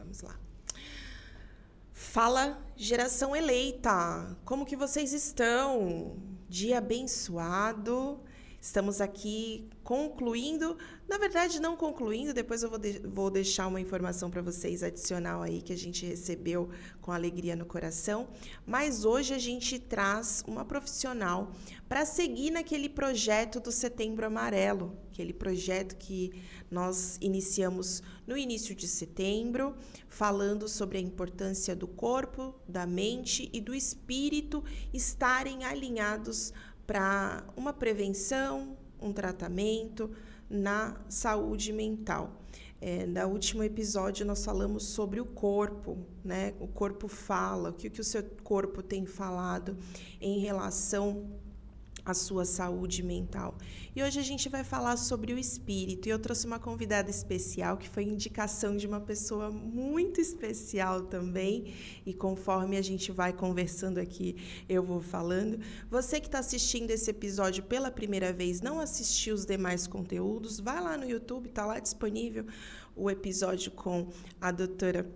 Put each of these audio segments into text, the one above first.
Vamos lá. Fala, geração eleita! Como que vocês estão? Dia abençoado. Estamos aqui concluindo, na verdade não concluindo, depois eu vou deixar uma informação para vocês adicional aí que a gente recebeu com alegria no coração, mas hoje a gente traz uma profissional para seguir naquele projeto do Setembro Amarelo, aquele projeto que nós iniciamos no início de setembro, falando sobre a importância do corpo, da mente e do espírito estarem alinhados para uma prevenção, um tratamento na saúde mental. No último episódio nós falamos sobre o corpo, né? O corpo fala, o que o seu corpo tem falado em relação à sua saúde mental. E hoje a gente vai falar sobre o espírito. E eu trouxe uma convidada especial, que foi indicação de uma pessoa muito especial também. E conforme a gente vai conversando aqui, eu vou falando. Você que está assistindo esse episódio pela primeira vez, não assistiu os demais conteúdos, vai lá no YouTube, está lá disponível o episódio com a doutora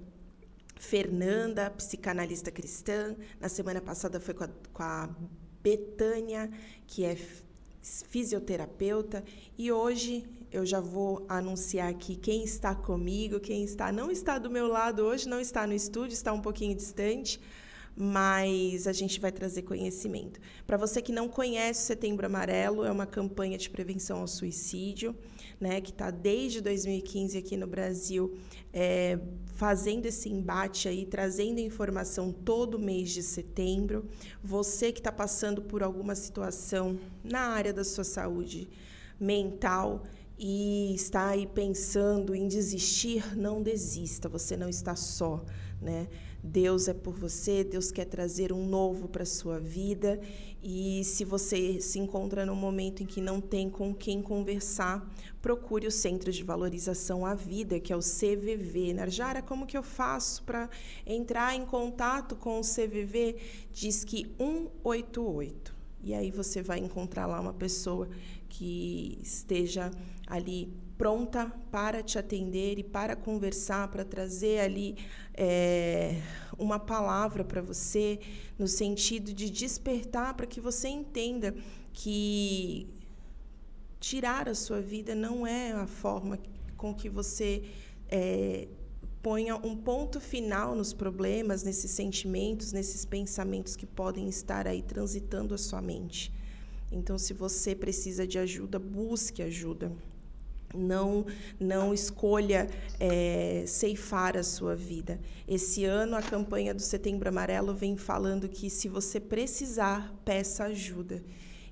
Fernanda, psicanalista cristã. Na semana passada foi com a Betânia, que é fisioterapeuta, e hoje eu já vou anunciar aqui quem está comigo, não está do meu lado hoje, não está no estúdio, está um pouquinho distante, mas a gente vai trazer conhecimento. Para você que não conhece o Setembro Amarelo, é uma campanha de prevenção ao suicídio, né, que está desde 2015 aqui no Brasil, fazendo esse embate aí, trazendo informação todo mês de setembro. Você que está passando por alguma situação na área da sua saúde mental e está aí pensando em desistir, não desista, você não está só, né? Deus é por você, Deus quer trazer um novo para a sua vida, e se você se encontra num momento em que não tem com quem conversar, procure o Centro de Valorização à Vida, que é o CVV. Narjara, como que eu faço para entrar em contato com o CVV? Diz que 188. E aí você vai encontrar lá uma pessoa que esteja ali pronta para te atender e para conversar, para trazer ali uma palavra para você, no sentido de despertar para que você entenda que tirar a sua vida não é a forma com que você ponha um ponto final nos problemas, nesses sentimentos, nesses pensamentos que podem estar aí transitando a sua mente. Então, se você precisa de ajuda, busque ajuda. Não escolha ceifar a sua vida. Esse ano, a campanha do Setembro Amarelo vem falando que, se você precisar, peça ajuda.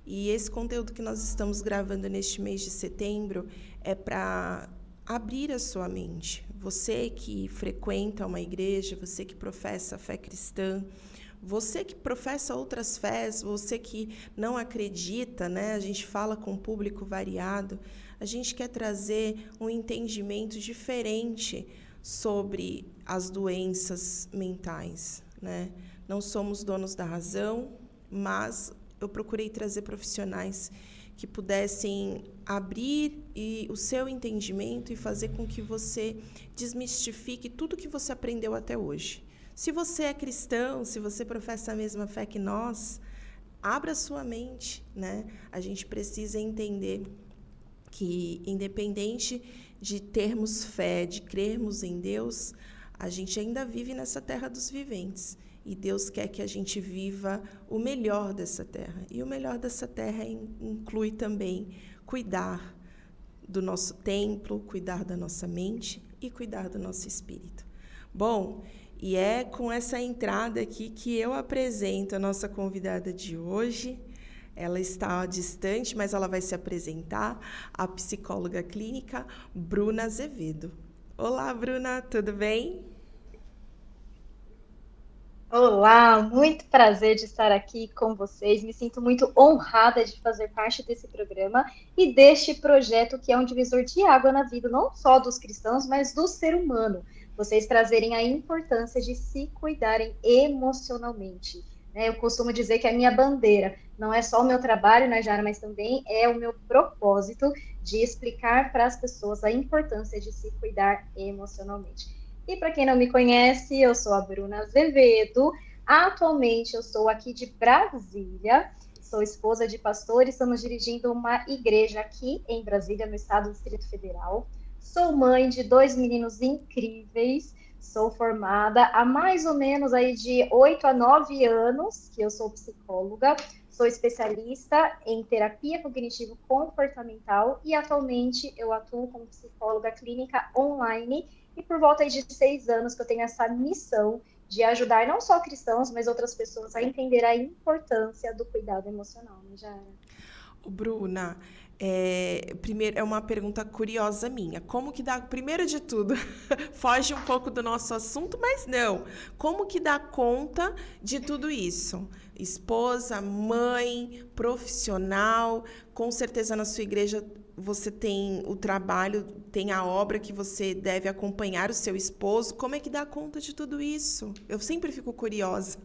E esse conteúdo que nós estamos gravando neste mês de setembro é para abrir a sua mente. Você que frequenta uma igreja, você que professa a fé cristã, você que professa outras fés, você que não acredita, né? A gente fala com um público variado. A gente quer trazer um entendimento diferente sobre as doenças mentais, né? Não somos donos da razão, mas eu procurei trazer profissionais que pudessem abrir o seu entendimento e fazer com que você desmistifique tudo que você aprendeu até hoje. Se você é cristão, se você professa a mesma fé que nós, abra sua mente, né? A gente precisa entender que, independente de termos fé, de crermos em Deus, a gente ainda vive nessa terra dos viventes. E Deus quer que a gente viva o melhor dessa terra. E o melhor dessa terra inclui também cuidar do nosso templo, cuidar da nossa mente e cuidar do nosso espírito. Bom, e é com essa entrada aqui que eu apresento a nossa convidada de hoje. Ela está distante, mas ela vai se apresentar, a psicóloga clínica Bruna Azevedo. Olá, Bruna, tudo bem? Olá, muito prazer de estar aqui com vocês. Me sinto muito honrada de fazer parte desse programa e deste projeto que é um divisor de água na vida, não só dos cristãos, mas do ser humano. Vocês trazerem a importância de se cuidarem emocionalmente, né? Eu costumo dizer que a minha bandeira não é só o meu trabalho, né, Jara, mas também é o meu propósito de explicar para as pessoas a importância de se cuidar emocionalmente. E para quem não me conhece, eu sou a Bruna Azevedo. Atualmente eu sou aqui de Brasília, sou esposa de pastor e estamos dirigindo uma igreja aqui em Brasília, no estado do Distrito Federal. Sou mãe de 2 meninos incríveis, sou formada há mais ou menos aí de 8 a 9 anos, que eu sou psicóloga, sou especialista em terapia cognitivo-comportamental e atualmente eu atuo como psicóloga clínica online e por volta de 6 anos que eu tenho essa missão de ajudar não só cristãos, mas outras pessoas a entender a importância do cuidado emocional, né, Jara? Bruna, primeiro é uma pergunta curiosa minha. Como que dá, primeiro de tudo, foge um pouco do nosso assunto, mas não. Como que dá conta de tudo isso? Esposa, mãe, profissional, com certeza na sua igreja você tem o trabalho, tem a obra que você deve acompanhar o seu esposo. Como é que dá conta de tudo isso? Eu sempre fico curiosa.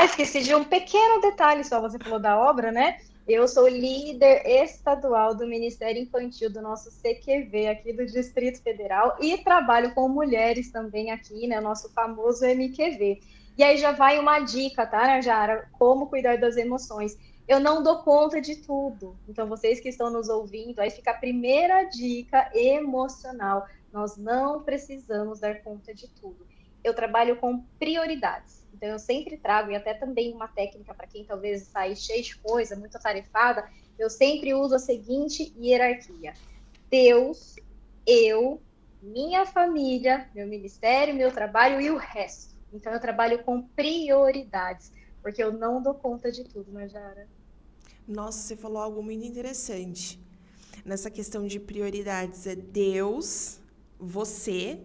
Esqueci de um pequeno detalhe só, você falou da obra, né? Eu sou líder estadual do Ministério Infantil do nosso CQV aqui do Distrito Federal e trabalho com mulheres também aqui, né? O nosso famoso MQV. E aí já vai uma dica, tá, né, Jara? Como cuidar das emoções. Eu não dou conta de tudo. Então, vocês que estão nos ouvindo, aí fica a primeira dica emocional. Nós não precisamos dar conta de tudo. Eu trabalho com prioridades. Então, eu sempre trago, e até também uma técnica para quem talvez sai cheio de coisa, muito atarefada, eu sempre uso a seguinte hierarquia: Deus, eu, minha família, meu ministério, meu trabalho e o resto. Então, eu trabalho com prioridades, porque eu não dou conta de tudo, né, Jara? Nossa, você falou algo muito interessante. Nessa questão de prioridades, é Deus, você,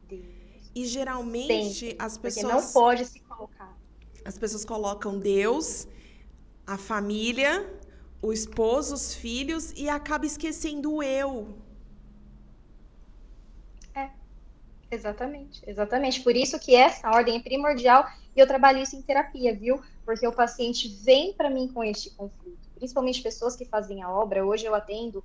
Deus, e geralmente sempre, porque não pode se colocar. as pessoas colocam Deus, a família, o esposo, os filhos e acaba esquecendo o eu. É, exatamente, exatamente. Por isso que essa ordem é primordial e eu trabalho isso em terapia, viu? Porque o paciente vem para mim com este conflito, principalmente pessoas que fazem a obra. Hoje eu atendo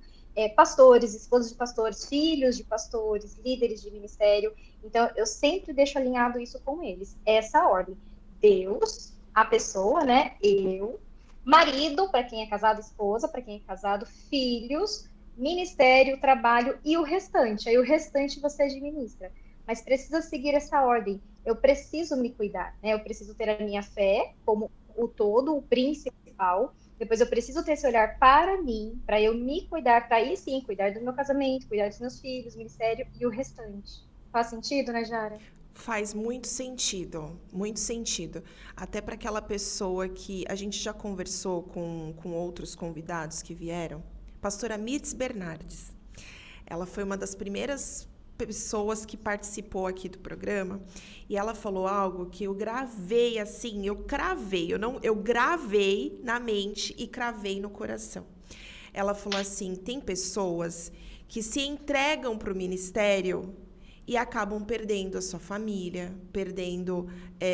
pastores, esposos de pastores, filhos de pastores, líderes de ministério. Então eu sempre deixo alinhado isso com eles. Essa ordem: Deus, a pessoa, né? Eu, marido, para quem é casado, esposa, para quem é casado, filhos, ministério, trabalho e o restante. Aí o restante você administra, mas precisa seguir essa ordem. Eu preciso me cuidar, né? Eu preciso ter a minha fé como o todo, o principal. Depois eu preciso ter esse olhar para mim, para eu me cuidar, para aí sim cuidar do meu casamento, cuidar dos meus filhos, ministério e o restante. Faz sentido, né, Jara? Faz muito sentido, muito sentido. Até para aquela pessoa que a gente já conversou com outros convidados que vieram, pastora Mitz Bernardes. Ela foi uma das primeiras pessoas que participou aqui do programa e ela falou algo que eu gravei assim, eu cravei, eu gravei na mente e cravei no coração. Ela falou assim: tem pessoas que se entregam para o ministério e acabam perdendo a sua família, perdendo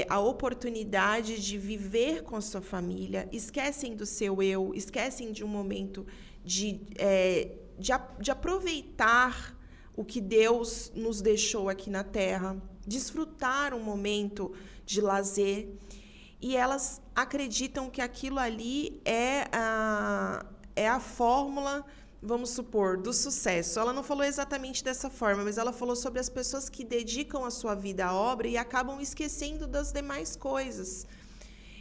a oportunidade de viver com a sua família, esquecem do seu eu, esquecem de um momento de aproveitar o que Deus nos deixou aqui na Terra, desfrutar um momento de lazer. E elas acreditam que aquilo ali é a fórmula, vamos supor, do sucesso. Ela não falou exatamente dessa forma, mas ela falou sobre as pessoas que dedicam a sua vida à obra e acabam esquecendo das demais coisas.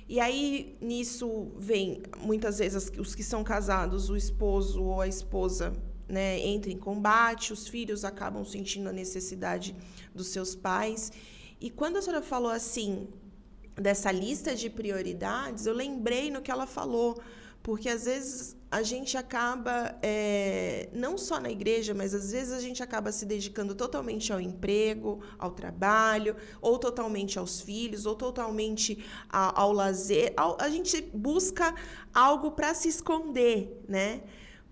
E aí, nisso, vem, muitas vezes, os que são casados, o esposo ou a esposa, né, entra em combate, os filhos acabam sentindo a necessidade dos seus pais. E quando a senhora falou assim, dessa lista de prioridades, eu lembrei no que ela falou, porque às vezes a gente acaba, não só na igreja, mas às vezes a gente acaba se dedicando totalmente ao emprego, ao trabalho, ou totalmente aos filhos, ou totalmente ao lazer. A gente busca algo para se esconder, né?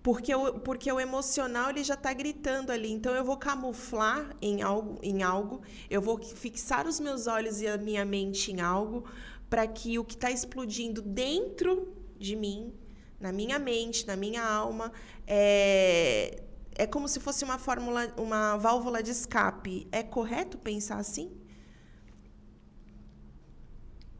Porque o emocional ele já está gritando ali. Então eu vou camuflar em algo, eu vou fixar os meus olhos e a minha mente em algo, para que o que está explodindo dentro de mim, na minha mente, na minha alma, é como se fosse uma fórmula, uma válvula de escape. É correto pensar assim?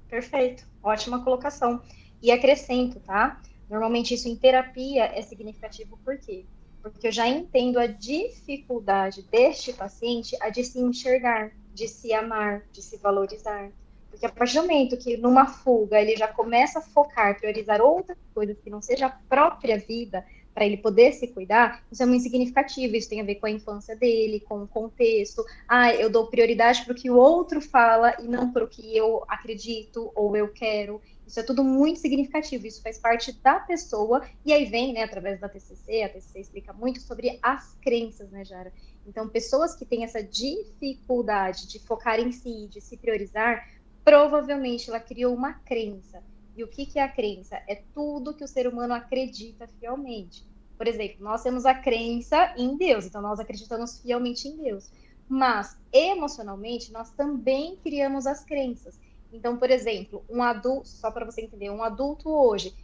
Perfeito, ótima colocação. E acrescento, tá? Normalmente isso em terapia é significativo por quê? Porque eu já entendo a dificuldade deste paciente a de se enxergar, de se amar, de se valorizar. Porque a partir do momento que numa fuga ele já começa a focar, priorizar outras coisas que não seja a própria vida, para ele poder se cuidar, isso é muito significativo. Isso tem a ver com a infância dele, com o contexto. Ah, eu dou prioridade para o que o outro fala e não para o que eu acredito ou eu quero. Isso é tudo muito significativo, isso faz parte da pessoa, e aí vem, né, através da TCC, a TCC explica muito sobre as crenças, né, Jara? Então, pessoas que têm essa dificuldade de focar em si, de se priorizar, provavelmente ela criou uma crença. E o que é a crença? É tudo que o ser humano acredita fielmente. Por exemplo, nós temos a crença em Deus, então nós acreditamos fielmente em Deus. Mas, emocionalmente, nós também criamos as crenças. Então, por exemplo, um adulto, só para você entender, um adulto hoje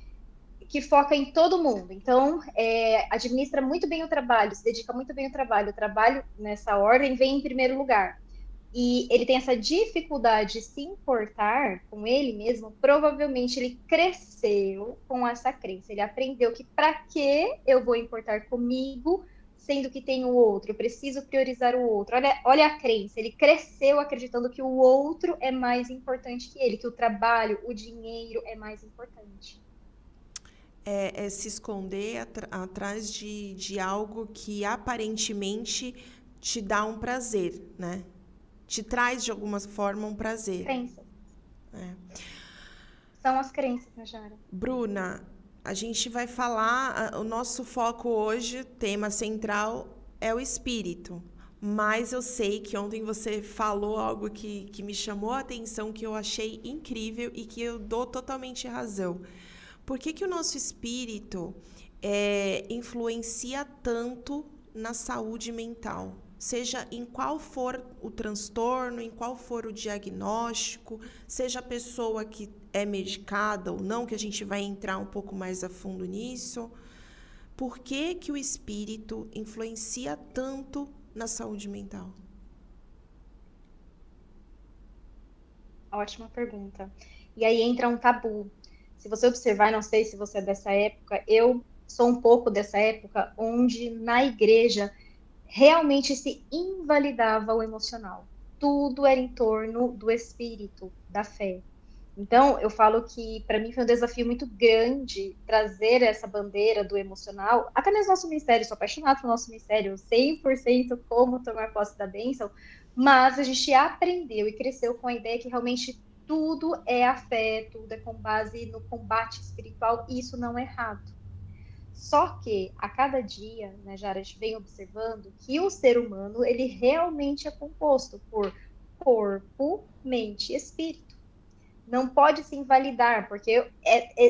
que foca em todo mundo. Então, administra muito bem o trabalho, se dedica muito bem ao trabalho. O trabalho, nessa ordem, vem em primeiro lugar. E ele tem essa dificuldade de se importar com ele mesmo, provavelmente ele cresceu com essa crença. Ele aprendeu que para que eu vou importar comigo, sendo que tem o outro, eu preciso priorizar o outro. Olha a crença, ele cresceu acreditando que o outro é mais importante que ele, que o trabalho, o dinheiro é mais importante. É se esconder atrás de algo que aparentemente te dá um prazer, né? Te traz de alguma forma um prazer. Crenças. É. São as crenças, né, Jara? Bruna, a gente vai falar, o nosso foco hoje, tema central, é o espírito. Mas eu sei que ontem você falou algo que me chamou a atenção, que eu achei incrível e que eu dou totalmente razão. Por que, que o nosso espírito influencia tanto na saúde mental? Seja em qual for o transtorno, em qual for o diagnóstico, seja a pessoa que é medicada ou não, que a gente vai entrar um pouco mais a fundo nisso. Por que, que o espírito influencia tanto na saúde mental? Ótima pergunta. E aí entra um tabu. Se você observar, não sei se você é dessa época, eu sou um pouco dessa época onde na igreja realmente se invalidava o emocional. Tudo era em torno do espírito, da fé. Então, eu falo que para mim foi um desafio muito grande trazer essa bandeira do emocional, até mesmo nosso ministério, sou apaixonada pelo nosso ministério, 100% como tomar posse da bênção, mas a gente aprendeu e cresceu com a ideia que realmente tudo é a fé, tudo é com base no combate espiritual, e isso não é errado. Só que a cada dia, né, Jara, a gente vem observando que o ser humano, ele realmente é composto por corpo, mente e espírito. Não pode se invalidar, porque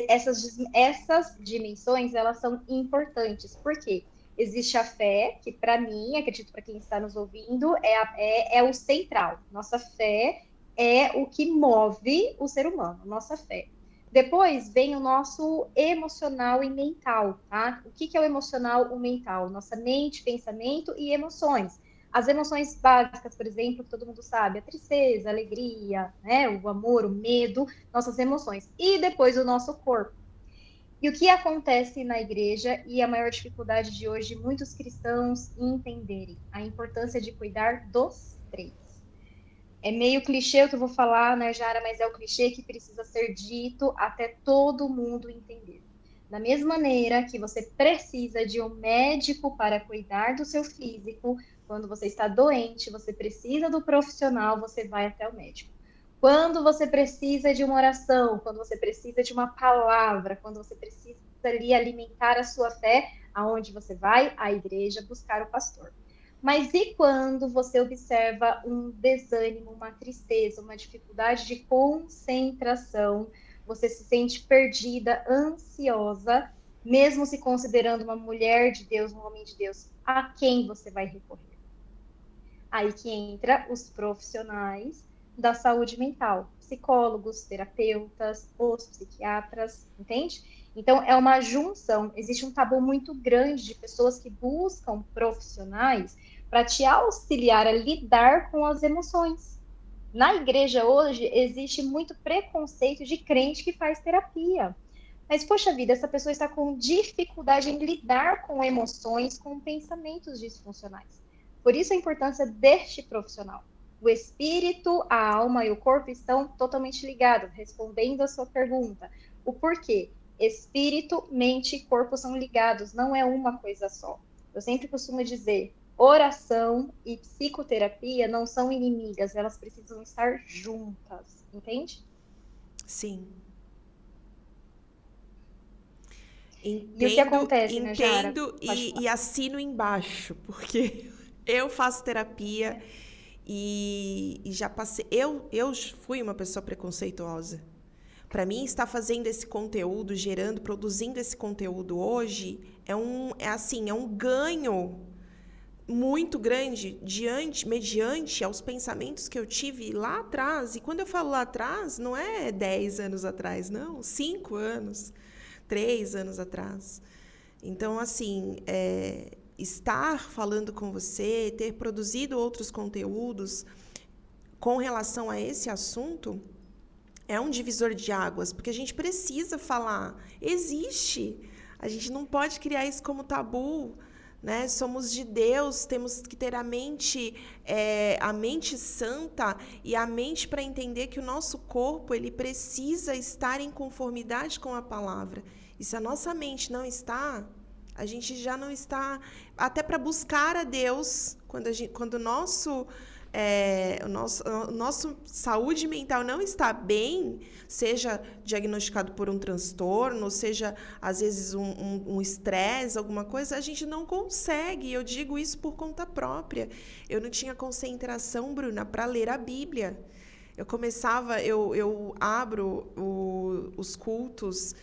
essas dimensões, elas são importantes. Por quê? Existe a fé, que para mim, acredito para quem está nos ouvindo, é o central. Nossa fé é o que move o ser humano, nossa fé. Depois vem o nosso emocional e mental, tá? O que é o emocional e o mental? Nossa mente, pensamento e emoções. As emoções básicas, por exemplo, que todo mundo sabe, a tristeza, a alegria, né, o amor, o medo, nossas emoções. E depois o nosso corpo. E o que acontece na igreja e a maior dificuldade de hoje, muitos cristãos entenderem a importância de cuidar dos três. É meio clichê o que eu vou falar, né, Jara, mas é o clichê que precisa ser dito até todo mundo entender. Da mesma maneira que você precisa de um médico para cuidar do seu físico, quando você está doente, você precisa do profissional, você vai até o médico. Quando você precisa de uma oração, quando você precisa de uma palavra, quando você precisa ali alimentar a sua fé, aonde você vai? À igreja buscar o pastor. Mas e quando você observa um desânimo, uma tristeza, uma dificuldade de concentração, você se sente perdida, ansiosa, mesmo se considerando uma mulher de Deus, um homem de Deus, a quem você vai recorrer? Aí que entra os profissionais da saúde mental, psicólogos, terapeutas, os psiquiatras, entende? Então, é uma junção. Existe um tabu muito grande de pessoas que buscam profissionais para te auxiliar a lidar com as emoções. Na igreja hoje existe muito preconceito de crente que faz terapia. Mas, poxa vida, essa pessoa está com dificuldade em lidar com emoções, com pensamentos disfuncionais. Por isso a importância deste profissional. O espírito, a alma e o corpo estão totalmente ligados, respondendo a sua pergunta. O porquê? Espírito, mente e corpo são ligados, não é uma coisa só. Eu sempre costumo dizer, oração e psicoterapia não são inimigas, elas precisam estar juntas, entende? Sim. E o que Entendo, acontece, né, Jara? entendo Pode e falar. assino embaixo, porque eu faço terapia É. e já passei. Eu fui uma pessoa preconceituosa. Para mim, estar fazendo esse conteúdo, gerando, produzindo esse conteúdo hoje é um ganho muito grande mediante aos pensamentos que eu tive lá atrás. E quando eu falo lá atrás, não é 10 anos atrás, não, 5 anos, 3 anos atrás. Então, assim, estar falando com você, ter produzido outros conteúdos com relação a esse assunto é um divisor de águas, porque a gente precisa falar. Existe. A gente não pode criar isso como tabu, né? Somos de Deus, temos que ter a mente santa e a mente para entender que o nosso corpo ele precisa estar em conformidade com a palavra. E se a nossa mente não está, a gente já não está até para buscar a Deus quando o nosso saúde mental não está bem, seja diagnosticado por um transtorno, seja às vezes um estresse, alguma coisa, a gente não consegue. Eu digo isso por conta própria. Eu não tinha concentração, Bruna, para ler a Bíblia. Eu abro os cultos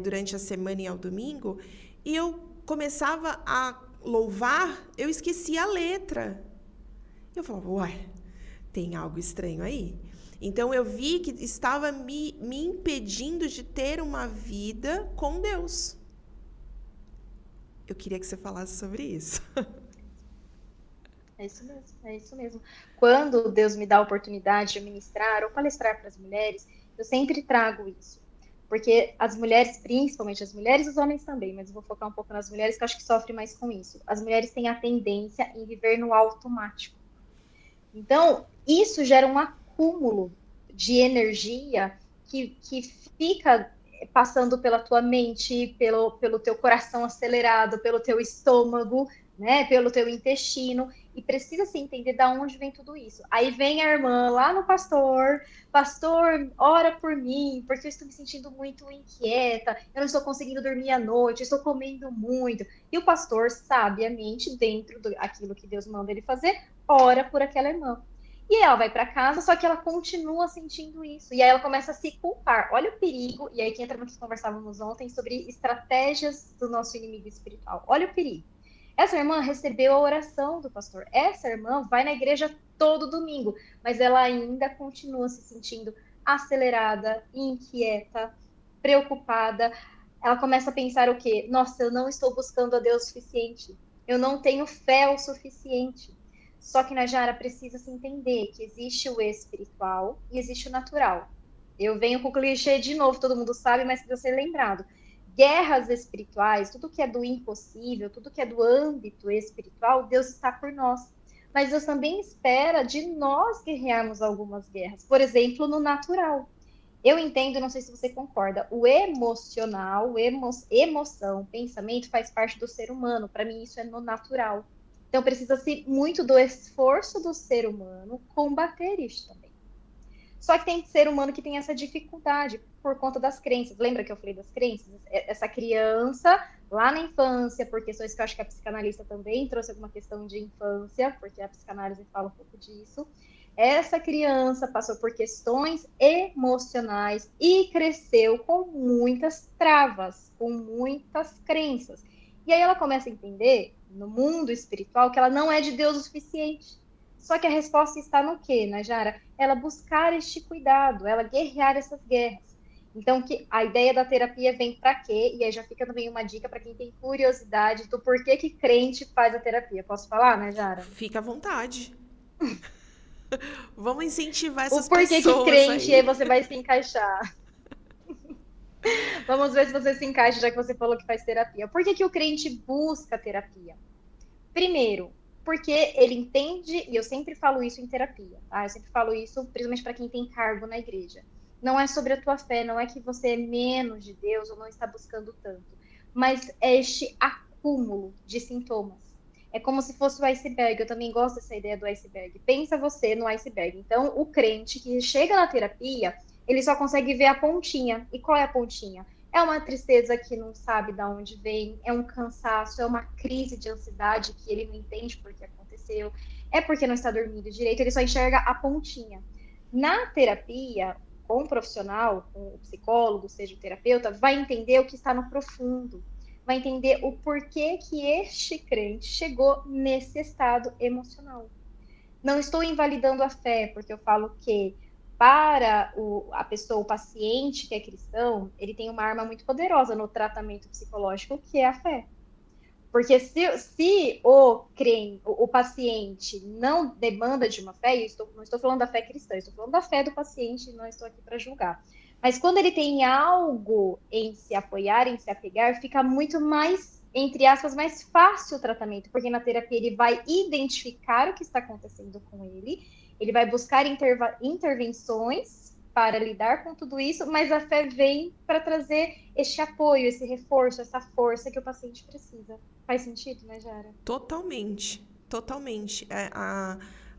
durante a semana e ao domingo, e eu começava a louvar, eu esquecia a letra. Eu falava, uai, tem algo estranho aí. Então eu vi que estava me impedindo de ter uma vida com Deus. Eu queria que você falasse sobre isso. É isso mesmo, é isso mesmo. Quando Deus me dá a oportunidade de ministrar ou palestrar para as mulheres, eu sempre trago isso. Porque as mulheres, principalmente as mulheres e os homens também, mas eu vou focar um pouco nas mulheres que eu acho que sofrem mais com isso. As mulheres têm a tendência em viver no automático. Então, isso gera um acúmulo de energia que fica passando pela tua mente, pelo teu coração acelerado, pelo teu estômago, né, pelo teu intestino, e precisa se entender de onde vem tudo isso. Aí vem a irmã lá no pastor, ora por mim, porque eu estou me sentindo muito inquieta, eu não estou conseguindo dormir à noite, estou comendo muito. E o pastor, sabiamente, dentro daquilo que Deus manda ele fazer, ora por aquela irmã. E ela vai para casa, só que ela continua sentindo isso. E aí ela começa a se culpar. Olha o perigo. E aí que entra no que conversávamos ontem sobre estratégias do nosso inimigo espiritual. Olha o perigo. Essa irmã recebeu a oração do pastor. Essa irmã vai na igreja todo domingo, mas ela ainda continua se sentindo acelerada, inquieta, preocupada. Ela começa a pensar o quê? Nossa, eu não estou buscando a Deus o suficiente. Eu não tenho fé o suficiente. Só que, Najara, precisa se entender que existe o espiritual e existe o natural. Eu venho com o clichê de novo, todo mundo sabe, mas precisa ser lembrado. Guerras espirituais, tudo que é do impossível, tudo que é do âmbito espiritual, Deus está por nós. Mas Deus também espera de nós guerrearmos algumas guerras. Por exemplo, no natural. Eu entendo, não sei se você concorda, o emocional, emoção, pensamento faz parte do ser humano. Para mim, isso é no natural. Então, precisa-se muito do esforço do ser humano combater isso também. Só que tem ser humano que tem essa dificuldade por conta das crenças. Lembra que eu falei das crenças? Essa criança lá na infância, por questões que eu acho que a psicanalista também trouxe alguma questão de infância, porque a psicanálise fala um pouco disso. Essa criança passou por questões emocionais e cresceu com muitas travas, com muitas crenças. E aí ela começa a entender, no mundo espiritual, que ela não é de Deus o suficiente. Só que a resposta está no quê, Najara? Ela buscar este cuidado, ela guerrear essas guerras. Então, que a ideia da terapia vem para quê? E aí já fica também uma dica para quem tem curiosidade do porquê que crente faz a terapia. Posso falar, né, Jara? Fica à vontade. Vamos incentivar O essas porquê que pessoas crente aí aí. você vai se encaixar. Vamos ver se você se encaixa, já que você falou que faz terapia. Por que que o crente busca terapia? Primeiro, porque ele entende, e eu sempre falo isso em terapia, tá? Eu sempre falo isso, principalmente para quem tem cargo na igreja. Não é sobre a tua fé, não é que você é menos de Deus ou não está buscando tanto, mas é este acúmulo de sintomas. É como se fosse o iceberg. Eu também gosto dessa ideia do iceberg. Pensa você no iceberg. Então, o crente que chega na terapia, ele só consegue ver a pontinha. E qual é a pontinha? É uma tristeza que não sabe de onde vem, é um cansaço, é uma crise de ansiedade que ele não entende por que aconteceu, é porque não está dormindo direito, ele só enxerga a pontinha. Na terapia, com o profissional, com o psicólogo, seja o terapeuta, vai entender o que está no profundo, vai entender o porquê que este crente chegou nesse estado emocional. Não estou invalidando a fé, porque eu falo que para a pessoa, o paciente que é cristão, ele tem uma arma muito poderosa no tratamento psicológico, que é a fé. Porque se o paciente não demanda de uma fé, não estou falando da fé cristã, estou falando da fé do paciente, não estou aqui para julgar. Mas quando ele tem algo em se apoiar, em se apegar, fica muito mais, entre aspas, mais fácil o tratamento, porque na terapia ele vai identificar o que está acontecendo com ele vai buscar intervenções para lidar com tudo isso, mas a fé vem para trazer este apoio, esse reforço, essa força que o paciente precisa. Faz sentido, né, Jara? Totalmente, totalmente.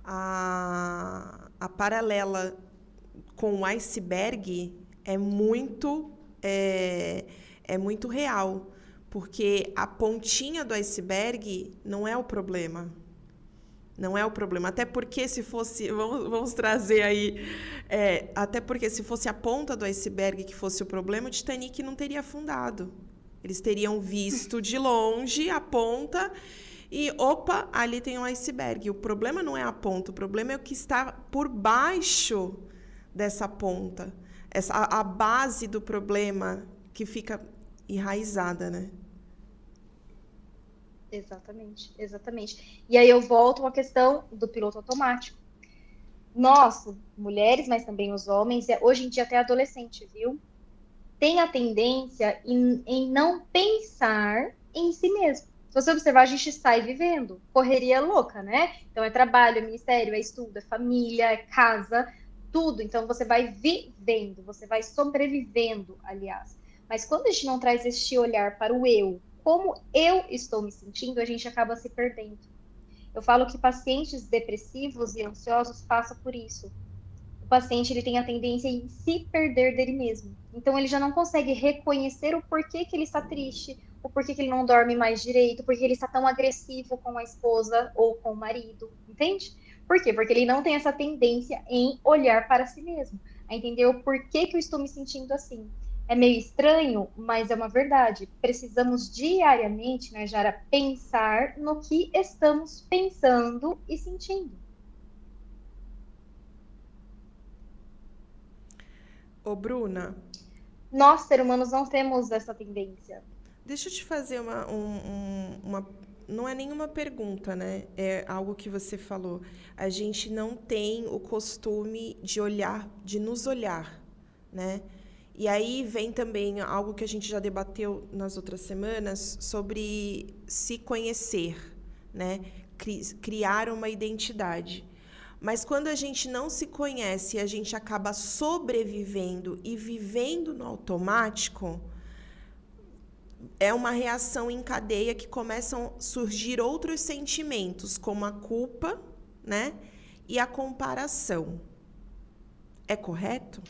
A paralela com o iceberg é, é muito real, porque a pontinha do iceberg não é o problema. Não é o problema. Até porque se fosse. Vamos trazer aí. Até porque se fosse a ponta do iceberg que fosse o problema, o Titanic não teria afundado. Eles teriam visto de longe a ponta e, opa, ali tem um iceberg. O problema não é a ponta, o problema é o que está por baixo dessa ponta. A base do problema que fica enraizada, né? Exatamente, exatamente. E aí eu volto à questão do piloto automático. Nós, mulheres, mas também os homens, hoje em dia até adolescente, viu? Tem a tendência em não pensar em si mesmo. Se você observar, a gente sai vivendo, correria louca, né? Então é trabalho, é ministério, é estudo, é família, é casa, tudo. Então você vai vivendo, você vai sobrevivendo, aliás. Mas quando a gente não traz este olhar para o eu, como eu estou me sentindo, a gente acaba se perdendo. Eu falo que pacientes depressivos e ansiosos passam por isso. O paciente ele tem a tendência em se perder dele mesmo. Então ele já não consegue reconhecer o porquê que ele está triste, o porquê que ele não dorme mais direito, porque ele está tão agressivo com a esposa ou com o marido, entende? Por quê? Porque ele não tem essa tendência em olhar para si mesmo, a entender o porquê que eu estou me sentindo assim. É meio estranho, mas é uma verdade. Precisamos diariamente, né, Jara, pensar no que estamos pensando e sentindo. Ô, Bruna, Nós, seres humanos, não temos essa tendência. deixa eu te fazer uma. Não é nenhuma pergunta, né? É algo que você falou. A gente não tem o costume de olhar, de nos olhar, né? E aí vem também algo que a gente já debateu nas outras semanas sobre se conhecer, né? Criar uma identidade. Mas quando a gente não se conhece e a gente acaba sobrevivendo e vivendo no automático, é uma reação em cadeia que começam a surgir outros sentimentos, como a culpa, né? E a comparação. É correto?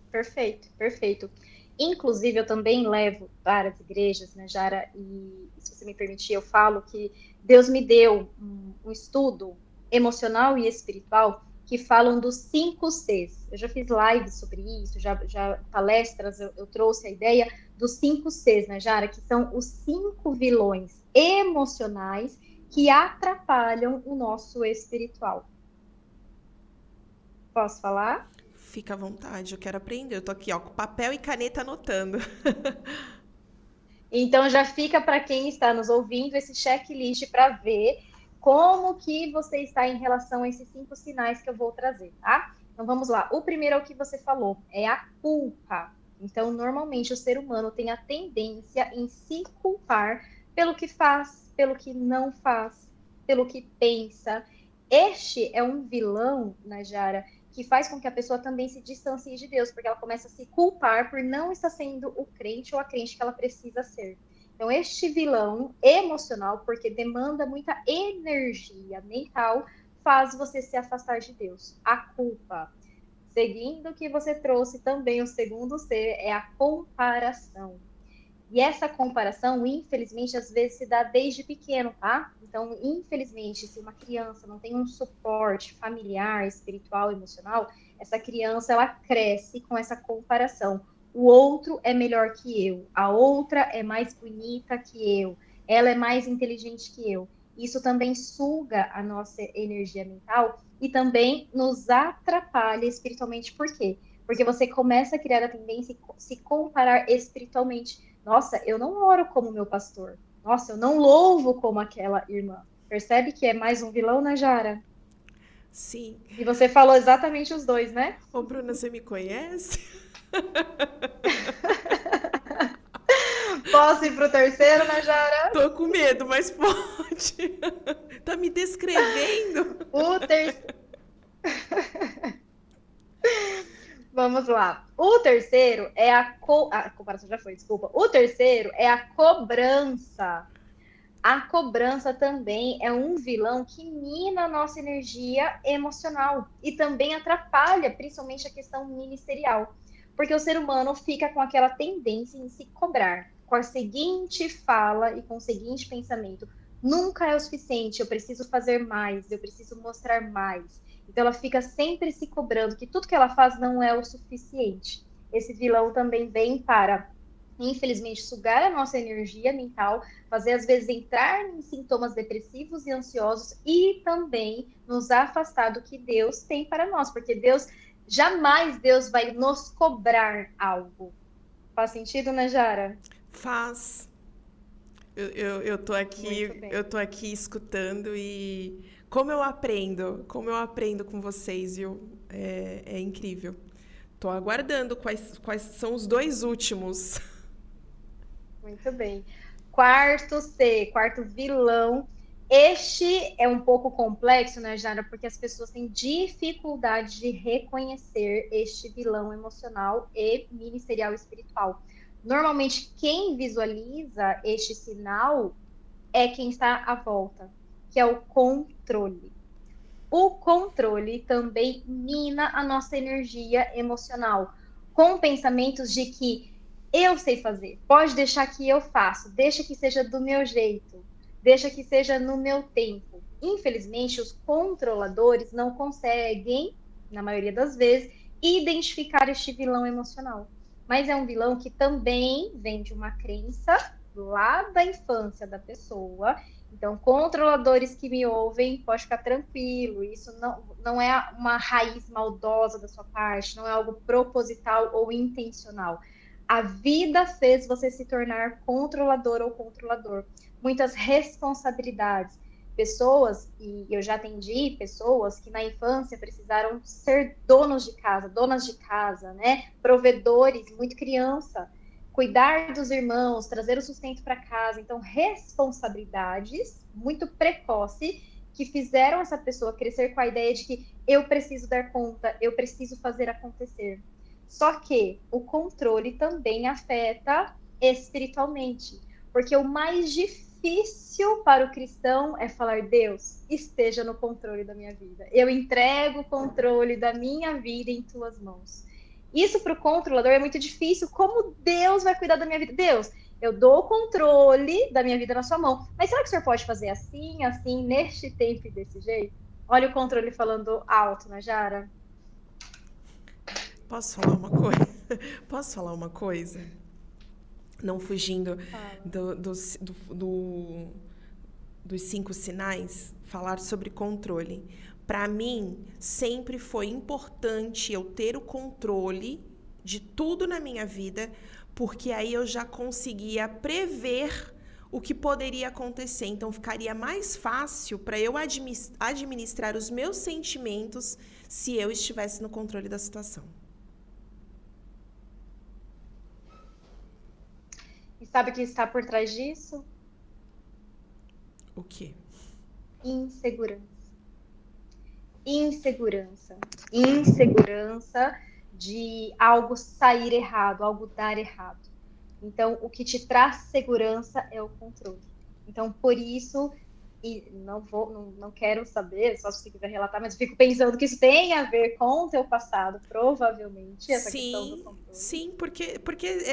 Perfeito, perfeito. Inclusive, eu também levo várias igrejas, né, Jara? E se você me permitir, eu falo que Deus me deu um estudo emocional e espiritual que falam dos 5 Cs. Eu já fiz lives sobre isso, já palestras, eu trouxe a ideia dos 5 Cs, né, Jara? Que são os 5 vilões emocionais que atrapalham o nosso espiritual. Posso falar? Fica à vontade, eu quero aprender. Eu tô aqui, ó, com papel e caneta anotando. Então já fica para quem está nos ouvindo esse checklist para ver como que você está em relação a esses 5 sinais que eu vou trazer, tá? Então vamos lá. O primeiro é o que você falou, é a culpa. Então, normalmente o ser humano tem a tendência em se culpar pelo que faz, pelo que não faz, pelo que pensa. Este é um vilão, Najara, que faz com que a pessoa também se distancie de Deus, porque ela começa a se culpar por não estar sendo o crente ou a crente que ela precisa ser. Então, este vilão emocional, porque demanda muita energia mental, faz você se afastar de Deus. A culpa. Seguindo o que você trouxe também, o segundo ser é a comparação. E essa comparação, infelizmente, às vezes se dá desde pequeno, tá? Então, infelizmente, se uma criança não tem um suporte familiar, espiritual, emocional, essa criança ela cresce com essa comparação. O outro é melhor que eu, a outra é mais bonita que eu, ela é mais inteligente que eu. Isso também suga a nossa energia mental e também nos atrapalha espiritualmente. Por quê? Porque você começa a criar a tendência a se comparar espiritualmente. Nossa, eu não oro como meu pastor. Nossa, eu não louvo como aquela irmã. Percebe que é mais um vilão, né, Jara? Sim. E você falou exatamente os dois, né? Ô, Bruna, você me conhece? Posso ir pro terceiro, né, Jara? Tô com medo, mas pode. Tá me descrevendo? O terceiro. Vamos lá. O terceiro é a comparação já foi, desculpa. O terceiro é a cobrança. A cobrança também é um vilão que mina a nossa energia emocional e também atrapalha, principalmente a questão ministerial. Porque o ser humano fica com aquela tendência em se cobrar, com a seguinte fala e com o seguinte pensamento: nunca é o suficiente, eu preciso fazer mais, eu preciso mostrar mais. Então ela fica sempre se cobrando que tudo que ela faz não é o suficiente. Esse vilão também vem para, infelizmente, sugar a nossa energia mental, fazer às vezes entrar em sintomas depressivos e ansiosos e também nos afastar do que Deus tem para nós, porque jamais Deus vai nos cobrar algo. Faz sentido, né, Jara? Faz. Muito Eu bem. tô aqui escutando e como eu aprendo com vocês, viu? É incrível. Tô aguardando quais são os dois últimos. Muito bem. Quarto C, quarto vilão. Este é um pouco complexo, né, Jara? Porque as pessoas têm dificuldade de reconhecer este vilão emocional e ministerial espiritual. Normalmente, quem visualiza este sinal é quem está à volta, que é o controle. O controle também mina a nossa energia emocional, com pensamentos de que eu sei fazer, pode deixar que eu faço, deixa que seja do meu jeito, deixa que seja no meu tempo. Infelizmente, os controladores não conseguem, na maioria das vezes, identificar este vilão emocional. Mas é um vilão que também vem de uma crença lá da infância da pessoa. Então, controladores que me ouvem, pode ficar tranquilo. Isso não é uma raiz maldosa da sua parte, não é algo proposital ou intencional. A vida fez você se tornar controlador ou controlador. Muitas responsabilidades. Pessoas, e eu já atendi pessoas que na infância precisaram ser donas de casa, né? Provedores, muito criança, cuidar dos irmãos, trazer o sustento para casa. Então, responsabilidades muito precoce que fizeram essa pessoa crescer com a ideia de que eu preciso dar conta, eu preciso fazer acontecer. Só que o controle também afeta espiritualmente, porque o mais difícil para o cristão é falar: Deus, esteja no controle da minha vida. Eu entrego o controle da minha vida em tuas mãos. Isso para o controlador é muito difícil. Como Deus vai cuidar da minha vida? Deus, eu dou o controle da minha vida na sua mão. Mas será que o senhor pode fazer assim, assim, neste tempo e desse jeito? Olha o controle falando alto, né, Jara? Posso falar uma coisa? Posso falar uma coisa? Não fugindo Fala. do- dos, do- do- dos 5 sinais, falar sobre controle. Para mim, sempre foi importante eu ter o controle de tudo na minha vida, porque aí eu já conseguia prever o que poderia acontecer. Então, ficaria mais fácil para eu administrar os meus sentimentos se eu estivesse no controle da situação. E sabe o que está por trás disso? O quê? Insegurança. Insegurança. Insegurança de algo sair errado, algo dar errado. Então, o que te traz segurança é o controle. Então, por isso, e não quero saber, só se você quiser relatar, mas eu fico pensando que isso tem a ver com o teu passado, provavelmente, essa questão do Sim, controle. sim, porque